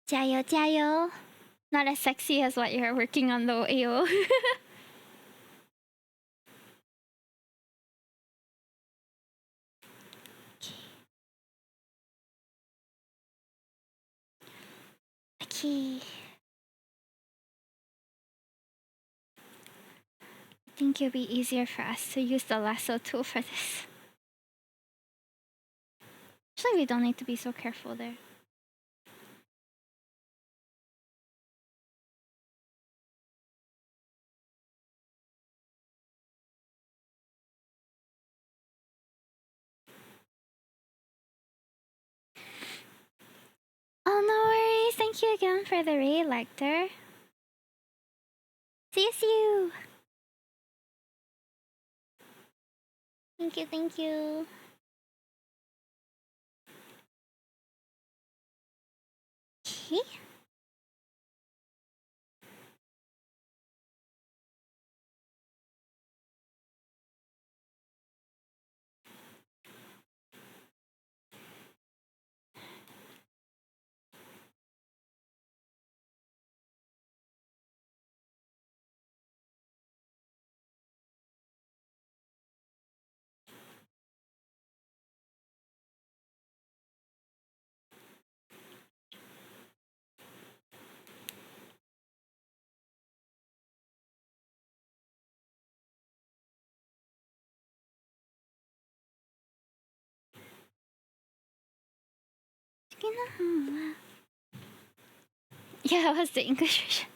Jayo, jayo. Not as sexy as what you're working on though, Ayo. Okay. I think it'll be easier for us to use the lasso tool for this. Actually, we don't need to be so careful there. Oh, no worries. Thank you again for the raid, Lecter. See you, see you. Thank you, thank you. Okay. Yeah, what's the English version?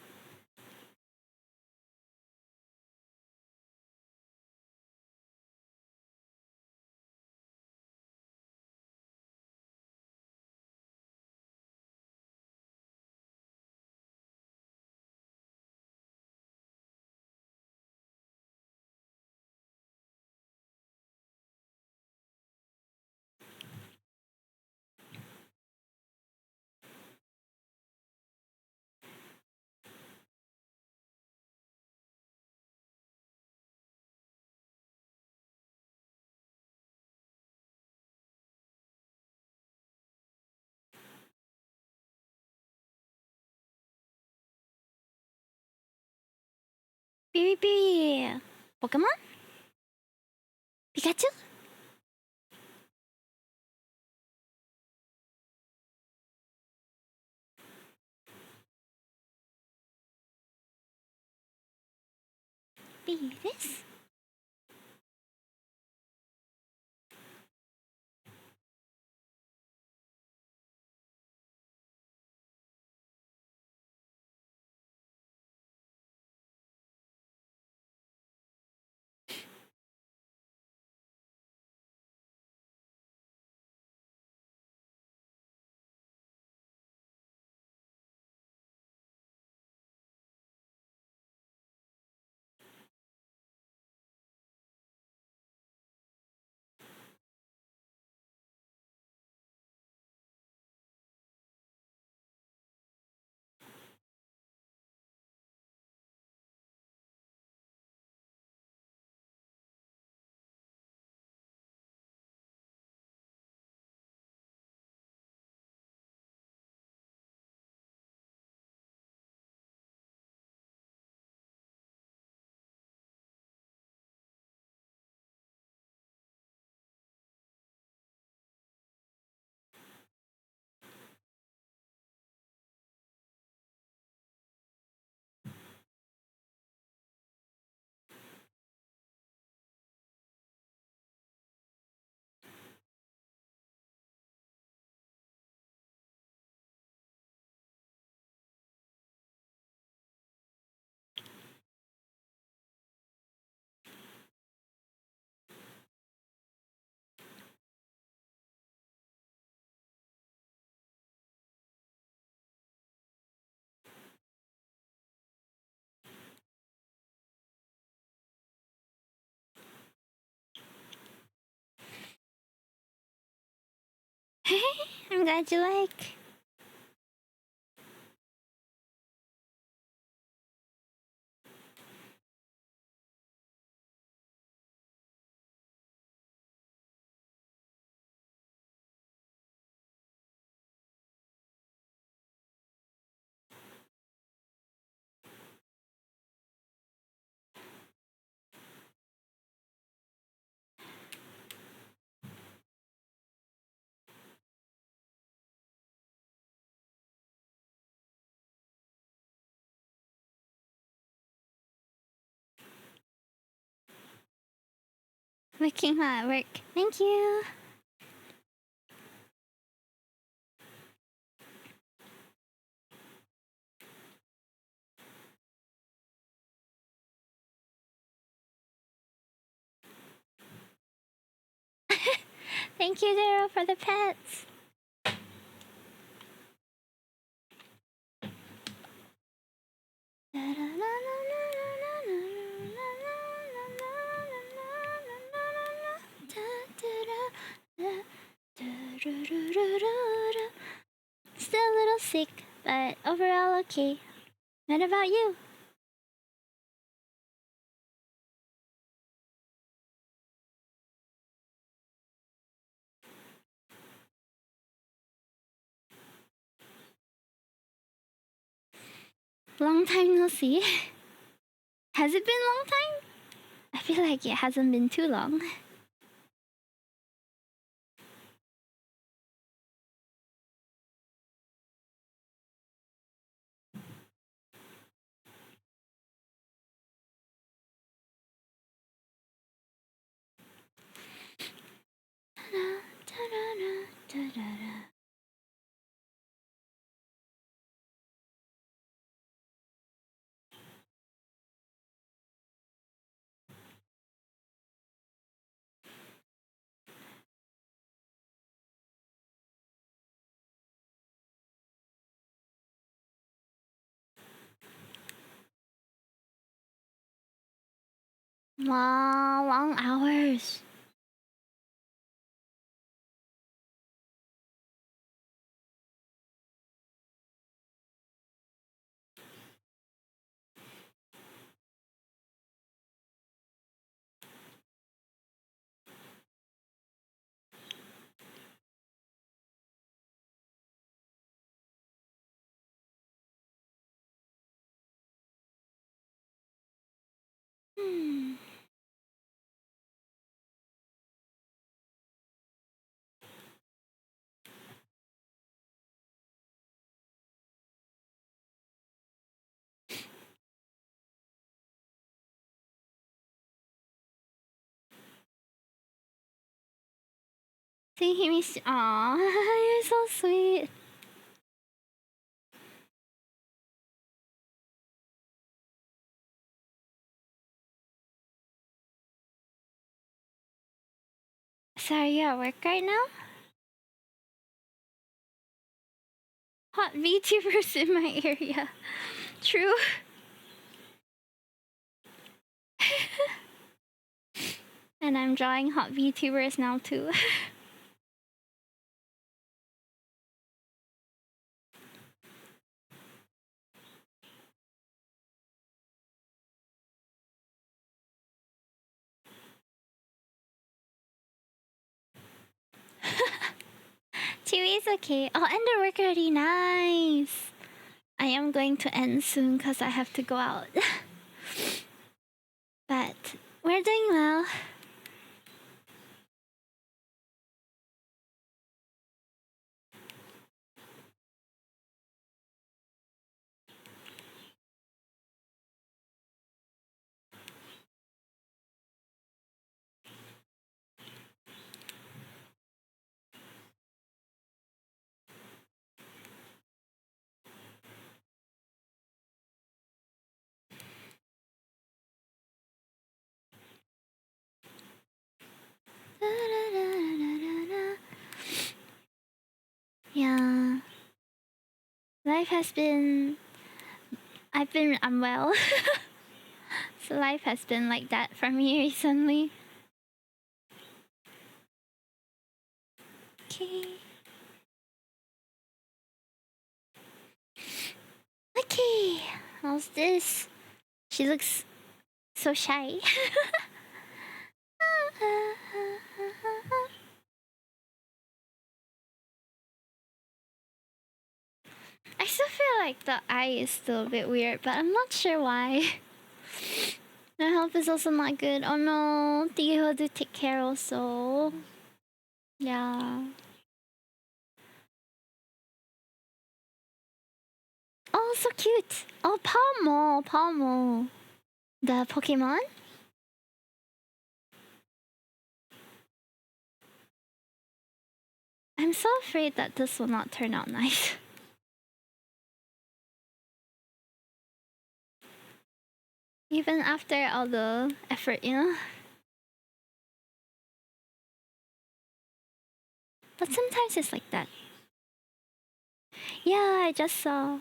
Bibi. Pokemon? Pikachu? Beavis? I'm glad you like. Making my work. Thank you. Thank you, Daryl, for the pets. Still a little sick, but overall okay. What about you? Long time no see. Has it been long time? I feel like it hasn't been too long. Wow, long hours. Hmm. See, he miss. Aw, you're so sweet. Sorry, you at work right now? Hot VTubers in my area. True. And I'm drawing hot VTubers now too. Chewy's okay. I'll end the work already. Nice. I am going to end soon because I have to go out. But we're doing well. Yeah. Life has been. I've been unwell. So life has been like that for me recently. Okay. How's this? She looks so shy. I still feel like the eye is still a bit weird, but I'm not sure why. My health is also not good. Oh no, Theo do take care also. Yeah. Oh, so cute. Oh, Palmo. The Pokemon? I'm so afraid that this will not turn out nice. Even after all the effort, you know? But sometimes it's like that. Yeah, I just saw.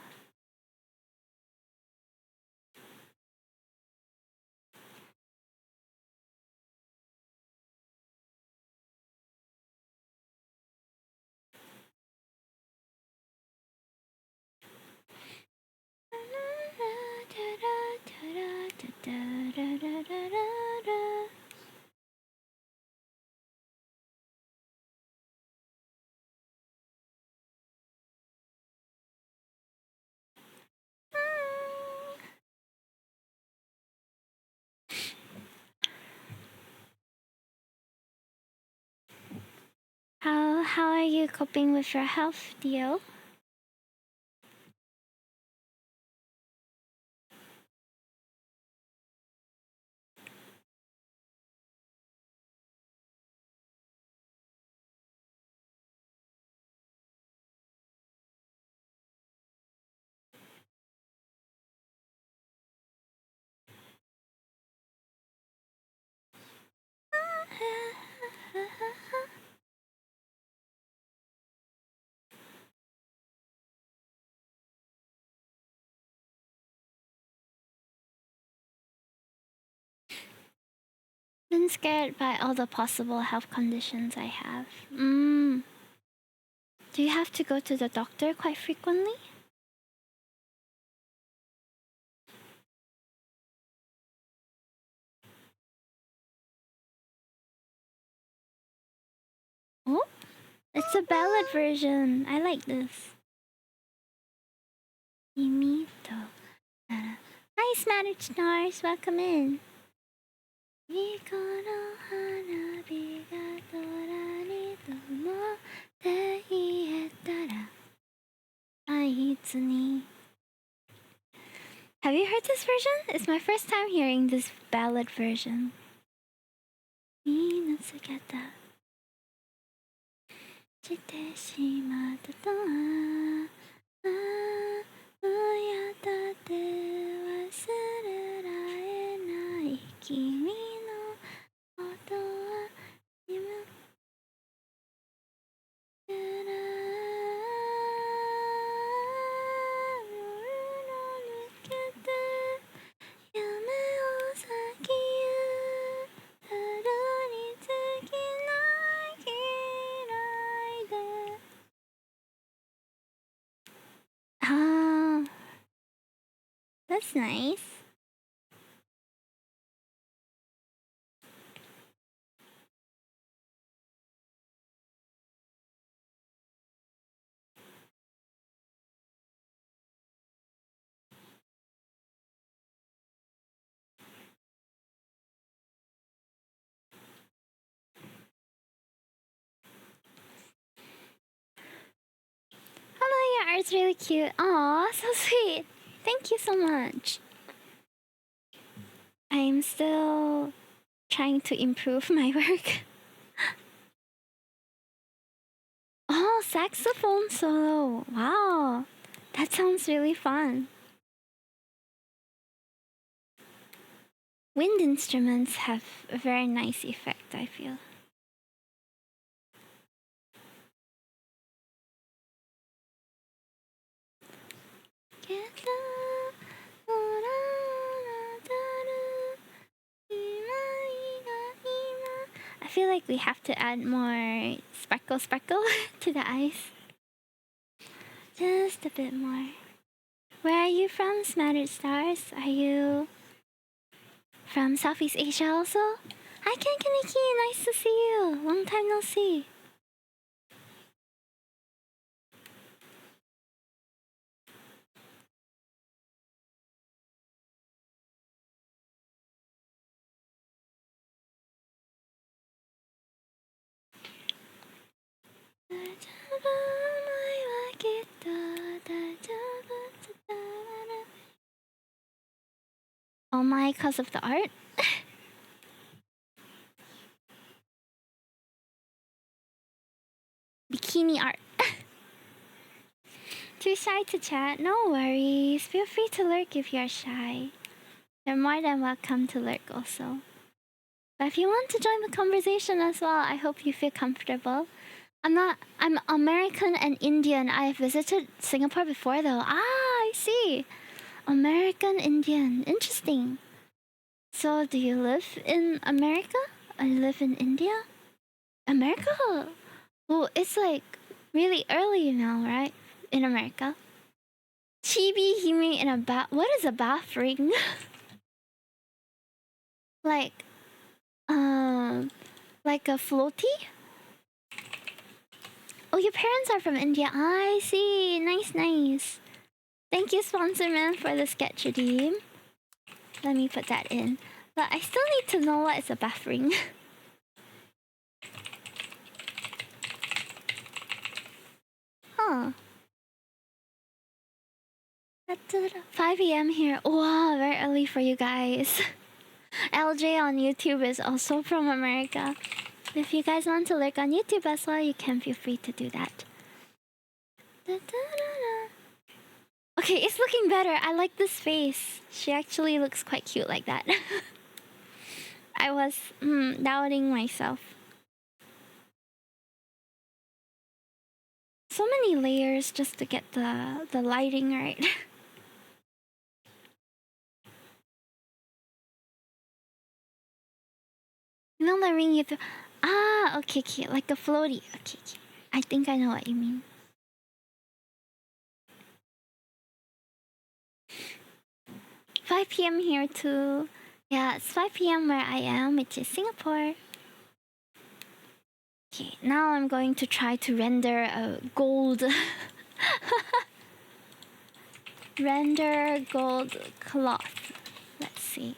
How are you coping with your health, Dio? Been scared by all the possible health conditions I have. Do you have to go to the doctor quite frequently? Oh, it's a ballad version. I like this. Imito. Hi, Smattered Stars. Welcome in. この花火が空に灯って言えたらあいつに Have you heard this version? It's my first time hearing this ballad version. みんな姿してしまったとは親だって忘れられない君のことは夢から夜の抜けて夢を咲き春に尽きない嫌いで Ah, that's nice. Hello, your art's really cute. Aw, so sweet. Thank you so much. I'm still trying to improve my work. Oh, saxophone solo. Wow, that sounds really fun. Wind instruments have a very nice effect, I feel. I feel like we have to add more sparkle to the eyes. Just a bit more. Where are you from, Smattered Stars? Are you from Southeast Asia also? Hi, Kenkaniki, nice to see you. Long time no see. Oh my, cause of the art? Bikini art. Too shy to chat? No worries. Feel free to lurk if you're shy. You're more than welcome to lurk also. But if you want to join the conversation as well, I hope you feel comfortable. I'm American and Indian. I have visited Singapore before though. Ah, I see. American Indian. Interesting. So do you live in America? Or live in India? America? Well, it's like really early now, right? In America. Chibi Hime in a bath. What is a bath ring? like a floaty? Oh, your parents are from India. I see. Nice, nice. Thank you, sponsor man, for the sketch redeem. Let me put that in. But I still need to know what is a bath ring. Huh. 5 a.m. here. Wow, very early for you guys. LJ on YouTube is also from America. If you guys want to lurk on YouTube as well, you can feel free to do that. Okay, it's looking better. I like this face. She actually looks quite cute like that. I was doubting myself. So many layers just to get the lighting right. You know the ring you throw. Ah, okay, okay, like a floaty. Okay, okay. I think I know what you mean. "5 p.m. here too." Yeah, it's 5 p.m. where I am, which is Singapore. Okay, now I'm going to try to render a gold. Render gold cloth. Let's see.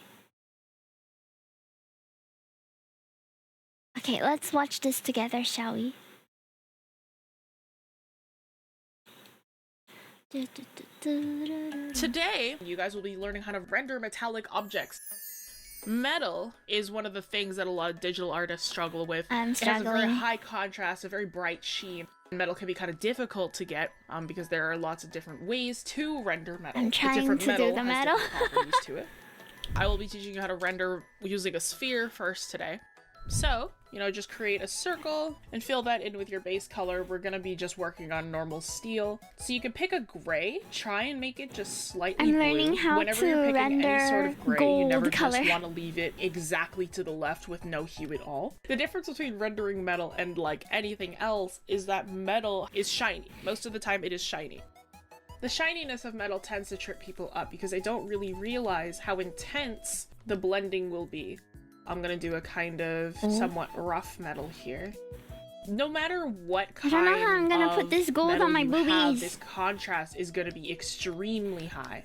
Okay, let's watch this together, shall we? Today, you guys will be learning how to render metallic objects. Metal is one of the things that a lot of digital artists struggle with. I'm It has a very struggling. high contrast, a very bright sheen. Metal can be kind of difficult to get because there are lots of different ways to render metal. I'm trying different to do the has metal. different properties to it. I will be teaching you how to render using a sphere first today. So, just create a circle and fill that in with your base color. We're gonna be just working on normal steel. So you can pick a gray, try and make it just slightly I'm blue. learning how Whenever to you're picking any sort render of gray, gold you never color. just want to leave it exactly to the left with no hue at all. The difference between rendering metal and like anything else is that metal is shiny. Most of the time it is shiny. The shininess of metal tends to trip people up because they don't really realize how intense the blending will be. I'm gonna do a kind of somewhat rough metal here. No matter what I kind don't know how I'm gonna put of this gold metal on my you have, boobies. this contrast is gonna be extremely high.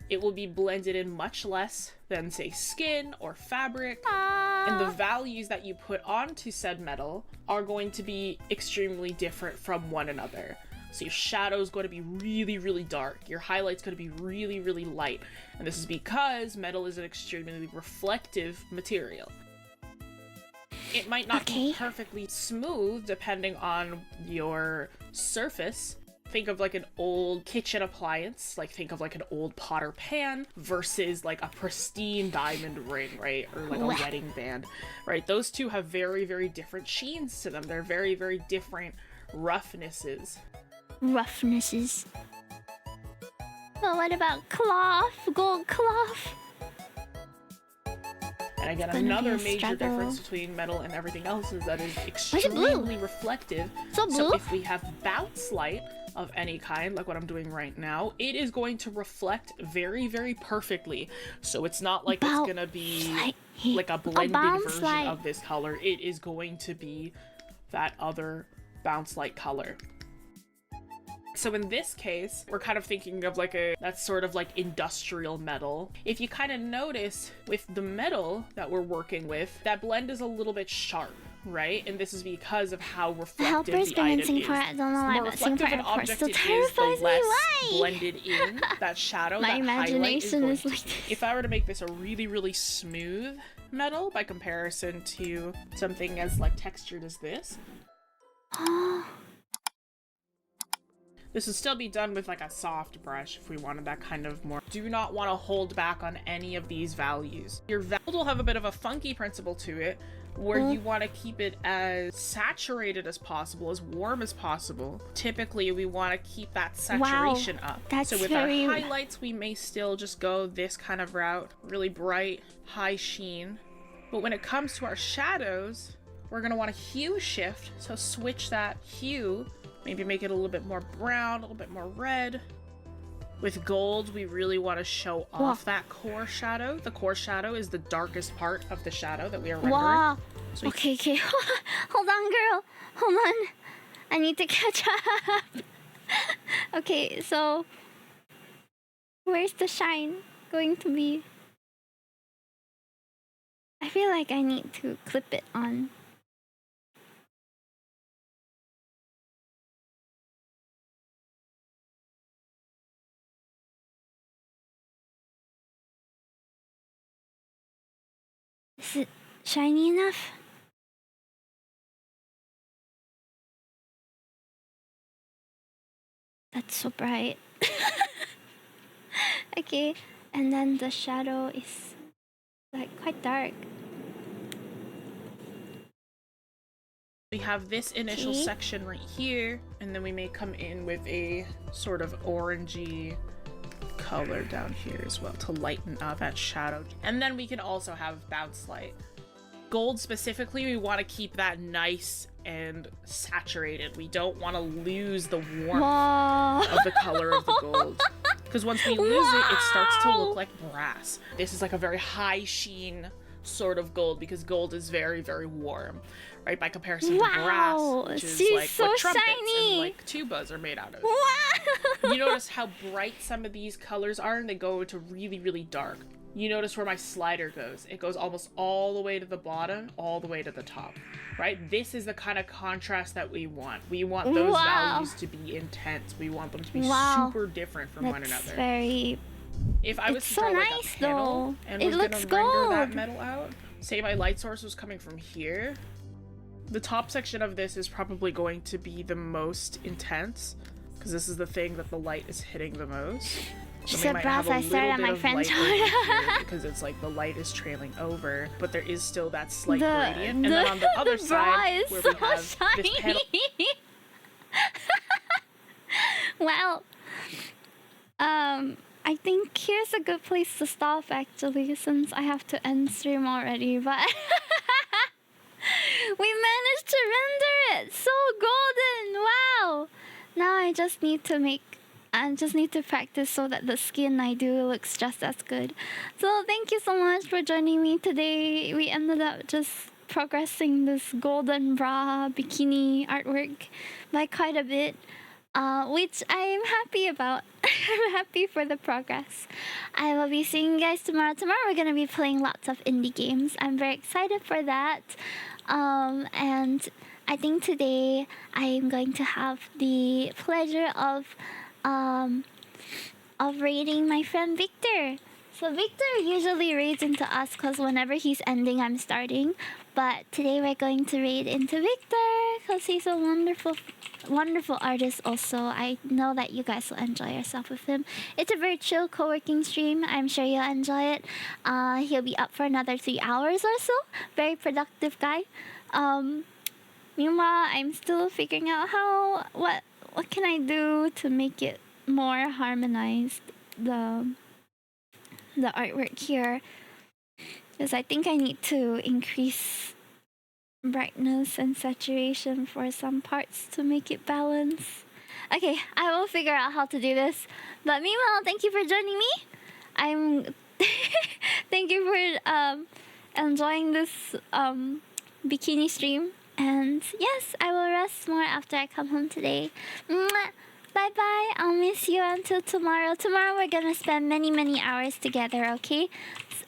It will be blended in much less than, say, skin or fabric. And the values that you put onto said metal are going to be extremely different from one another. So your shadow is going to be really, really dark. Your highlight's going to be really, really light. And this is because metal is an extremely reflective material. It might not be perfectly smooth depending on your surface. Think of like an old kitchen appliance, like think of like an old Potter pan versus like a pristine diamond ring, right? Or like a wedding band, right? Those two have very, very different sheens to them. They're very, very different roughnesses. Roughnesses. But what about cloth? Gold cloth? And again, Gonna be another a major struggle. difference between metal and everything else is that it's it blue? extremely reflective. So blue? So if we have bounce light, of any kind, like what I'm doing right now, it is going to reflect very, very perfectly. So it's not like it's gonna be like a blended version of this color. It is going to be that other bounce light color. So in this case, we're kind of thinking of like that's sort of like industrial metal. If you kind of notice with the metal that we're working with, that blend is a little bit sharp, right? And this is because of how reflective the item is. I don't know The why, more but reflective an Singapore object still it is, the terrifies me. less Why? blended in that shadow, My that imagination highlight is like this. If I were to make this a really, really smooth metal by comparison to something as like textured as this, this would still be done with like a soft brush if we wanted that kind of more. Do not want to hold back on any of these values. Your valve will have a bit of a funky principle to it, where you want to keep it as saturated as possible, as warm as possible. Typically, we want to keep that saturation up. So with our highlights, we may still just go this kind of route, really bright, high sheen. But when it comes to our shadows, we're going to want to hue shift. So switch that hue. Maybe make it a little bit more brown, a little bit more red. With gold, we really want to show off that core shadow. The core shadow is the darkest part of the shadow that we are rendering. Wow. So Okay. Hold on, girl. Hold on. I need to catch up. Okay, so where's the shine going to be? I feel like I need to clip it on. Is it shiny enough? That's so bright. Okay, and then the shadow is like quite dark. we have this initial section right here, and then we may come in with a sort of orangey color down here as well to lighten up that shadow. And then we can also have bounce light. Gold specifically, we want to keep that nice and saturated. We don't want to lose the warmth of the color of the gold. Because once we lose it, it starts to look like brass. This is like a very high sheen sort of gold, because gold is very, very warm, right? By comparison to brass, which is like so what trumpets shiny. and like tubas are made out of. Wow! You notice how bright some of these colors are, and they go into really, really dark. You notice where my slider goes. It goes almost all the way to the bottom, all the way to the top, right? This is the kind of contrast that we want. We want those values to be intense. We want them to be super different from one another. Very... If I was to so draw like nice, a panel though. and It was gonna looks render that gold. metal out, say my light source was coming from here, the top section of this is probably going to be the most intense, because this is the thing that the light is hitting the most. She So we said might brass, have a I stared little at bit my of friend's light over here, because it's like the light is trailing over, but there is still that slight gradient. And then on the other side, where we have this panel. Well, I think here's a good place to stop actually, since I have to end stream already, but we managed to render it so golden. Wow. Now I just need to practice so that the skin I do looks just as good. So thank you so much for joining me today. We ended up just progressing this golden bra bikini artwork by quite a bit, which I'm happy about. I'm happy for the progress. I will be seeing you guys tomorrow. Tomorrow we're going to be playing lots of indie games. I'm very excited for that. And I think today I am going to have the pleasure of raiding my friend Victor. So Victor usually raids into us because whenever he's ending, I'm starting. But today we're going to raid into Victor because he's a wonderful artist also. I know that you guys will enjoy yourself with him. It's a very chill co-working stream. I'm sure you'll enjoy it. He'll be up for another 3 hours or so. Very productive guy. Meanwhile, I'm still figuring out what can I do to make it more harmonized, the artwork here, because I think I need to increase brightness and saturation for some parts to make it balance. Okay, I will figure out how to do this. But meanwhile, thank you for joining me. I'm thank you for enjoying this bikini stream. And yes, I will rest more after I come home today. Mwah! Bye bye. I'll miss you until tomorrow. Tomorrow we're gonna spend many hours together, okay?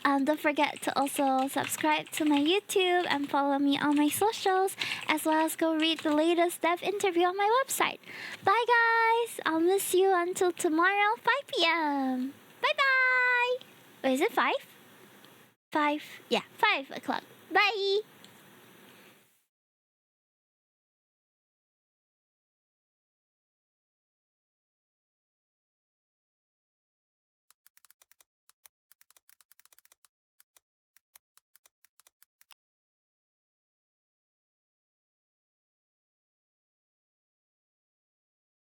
Don't forget to also subscribe to my YouTube and follow me on my socials, as well as go read the latest dev interview on my website. Bye guys. I'll miss you until tomorrow, 5 p.m. Bye bye. Wait, is it 5? 5? Yeah, 5 o'clock. Bye.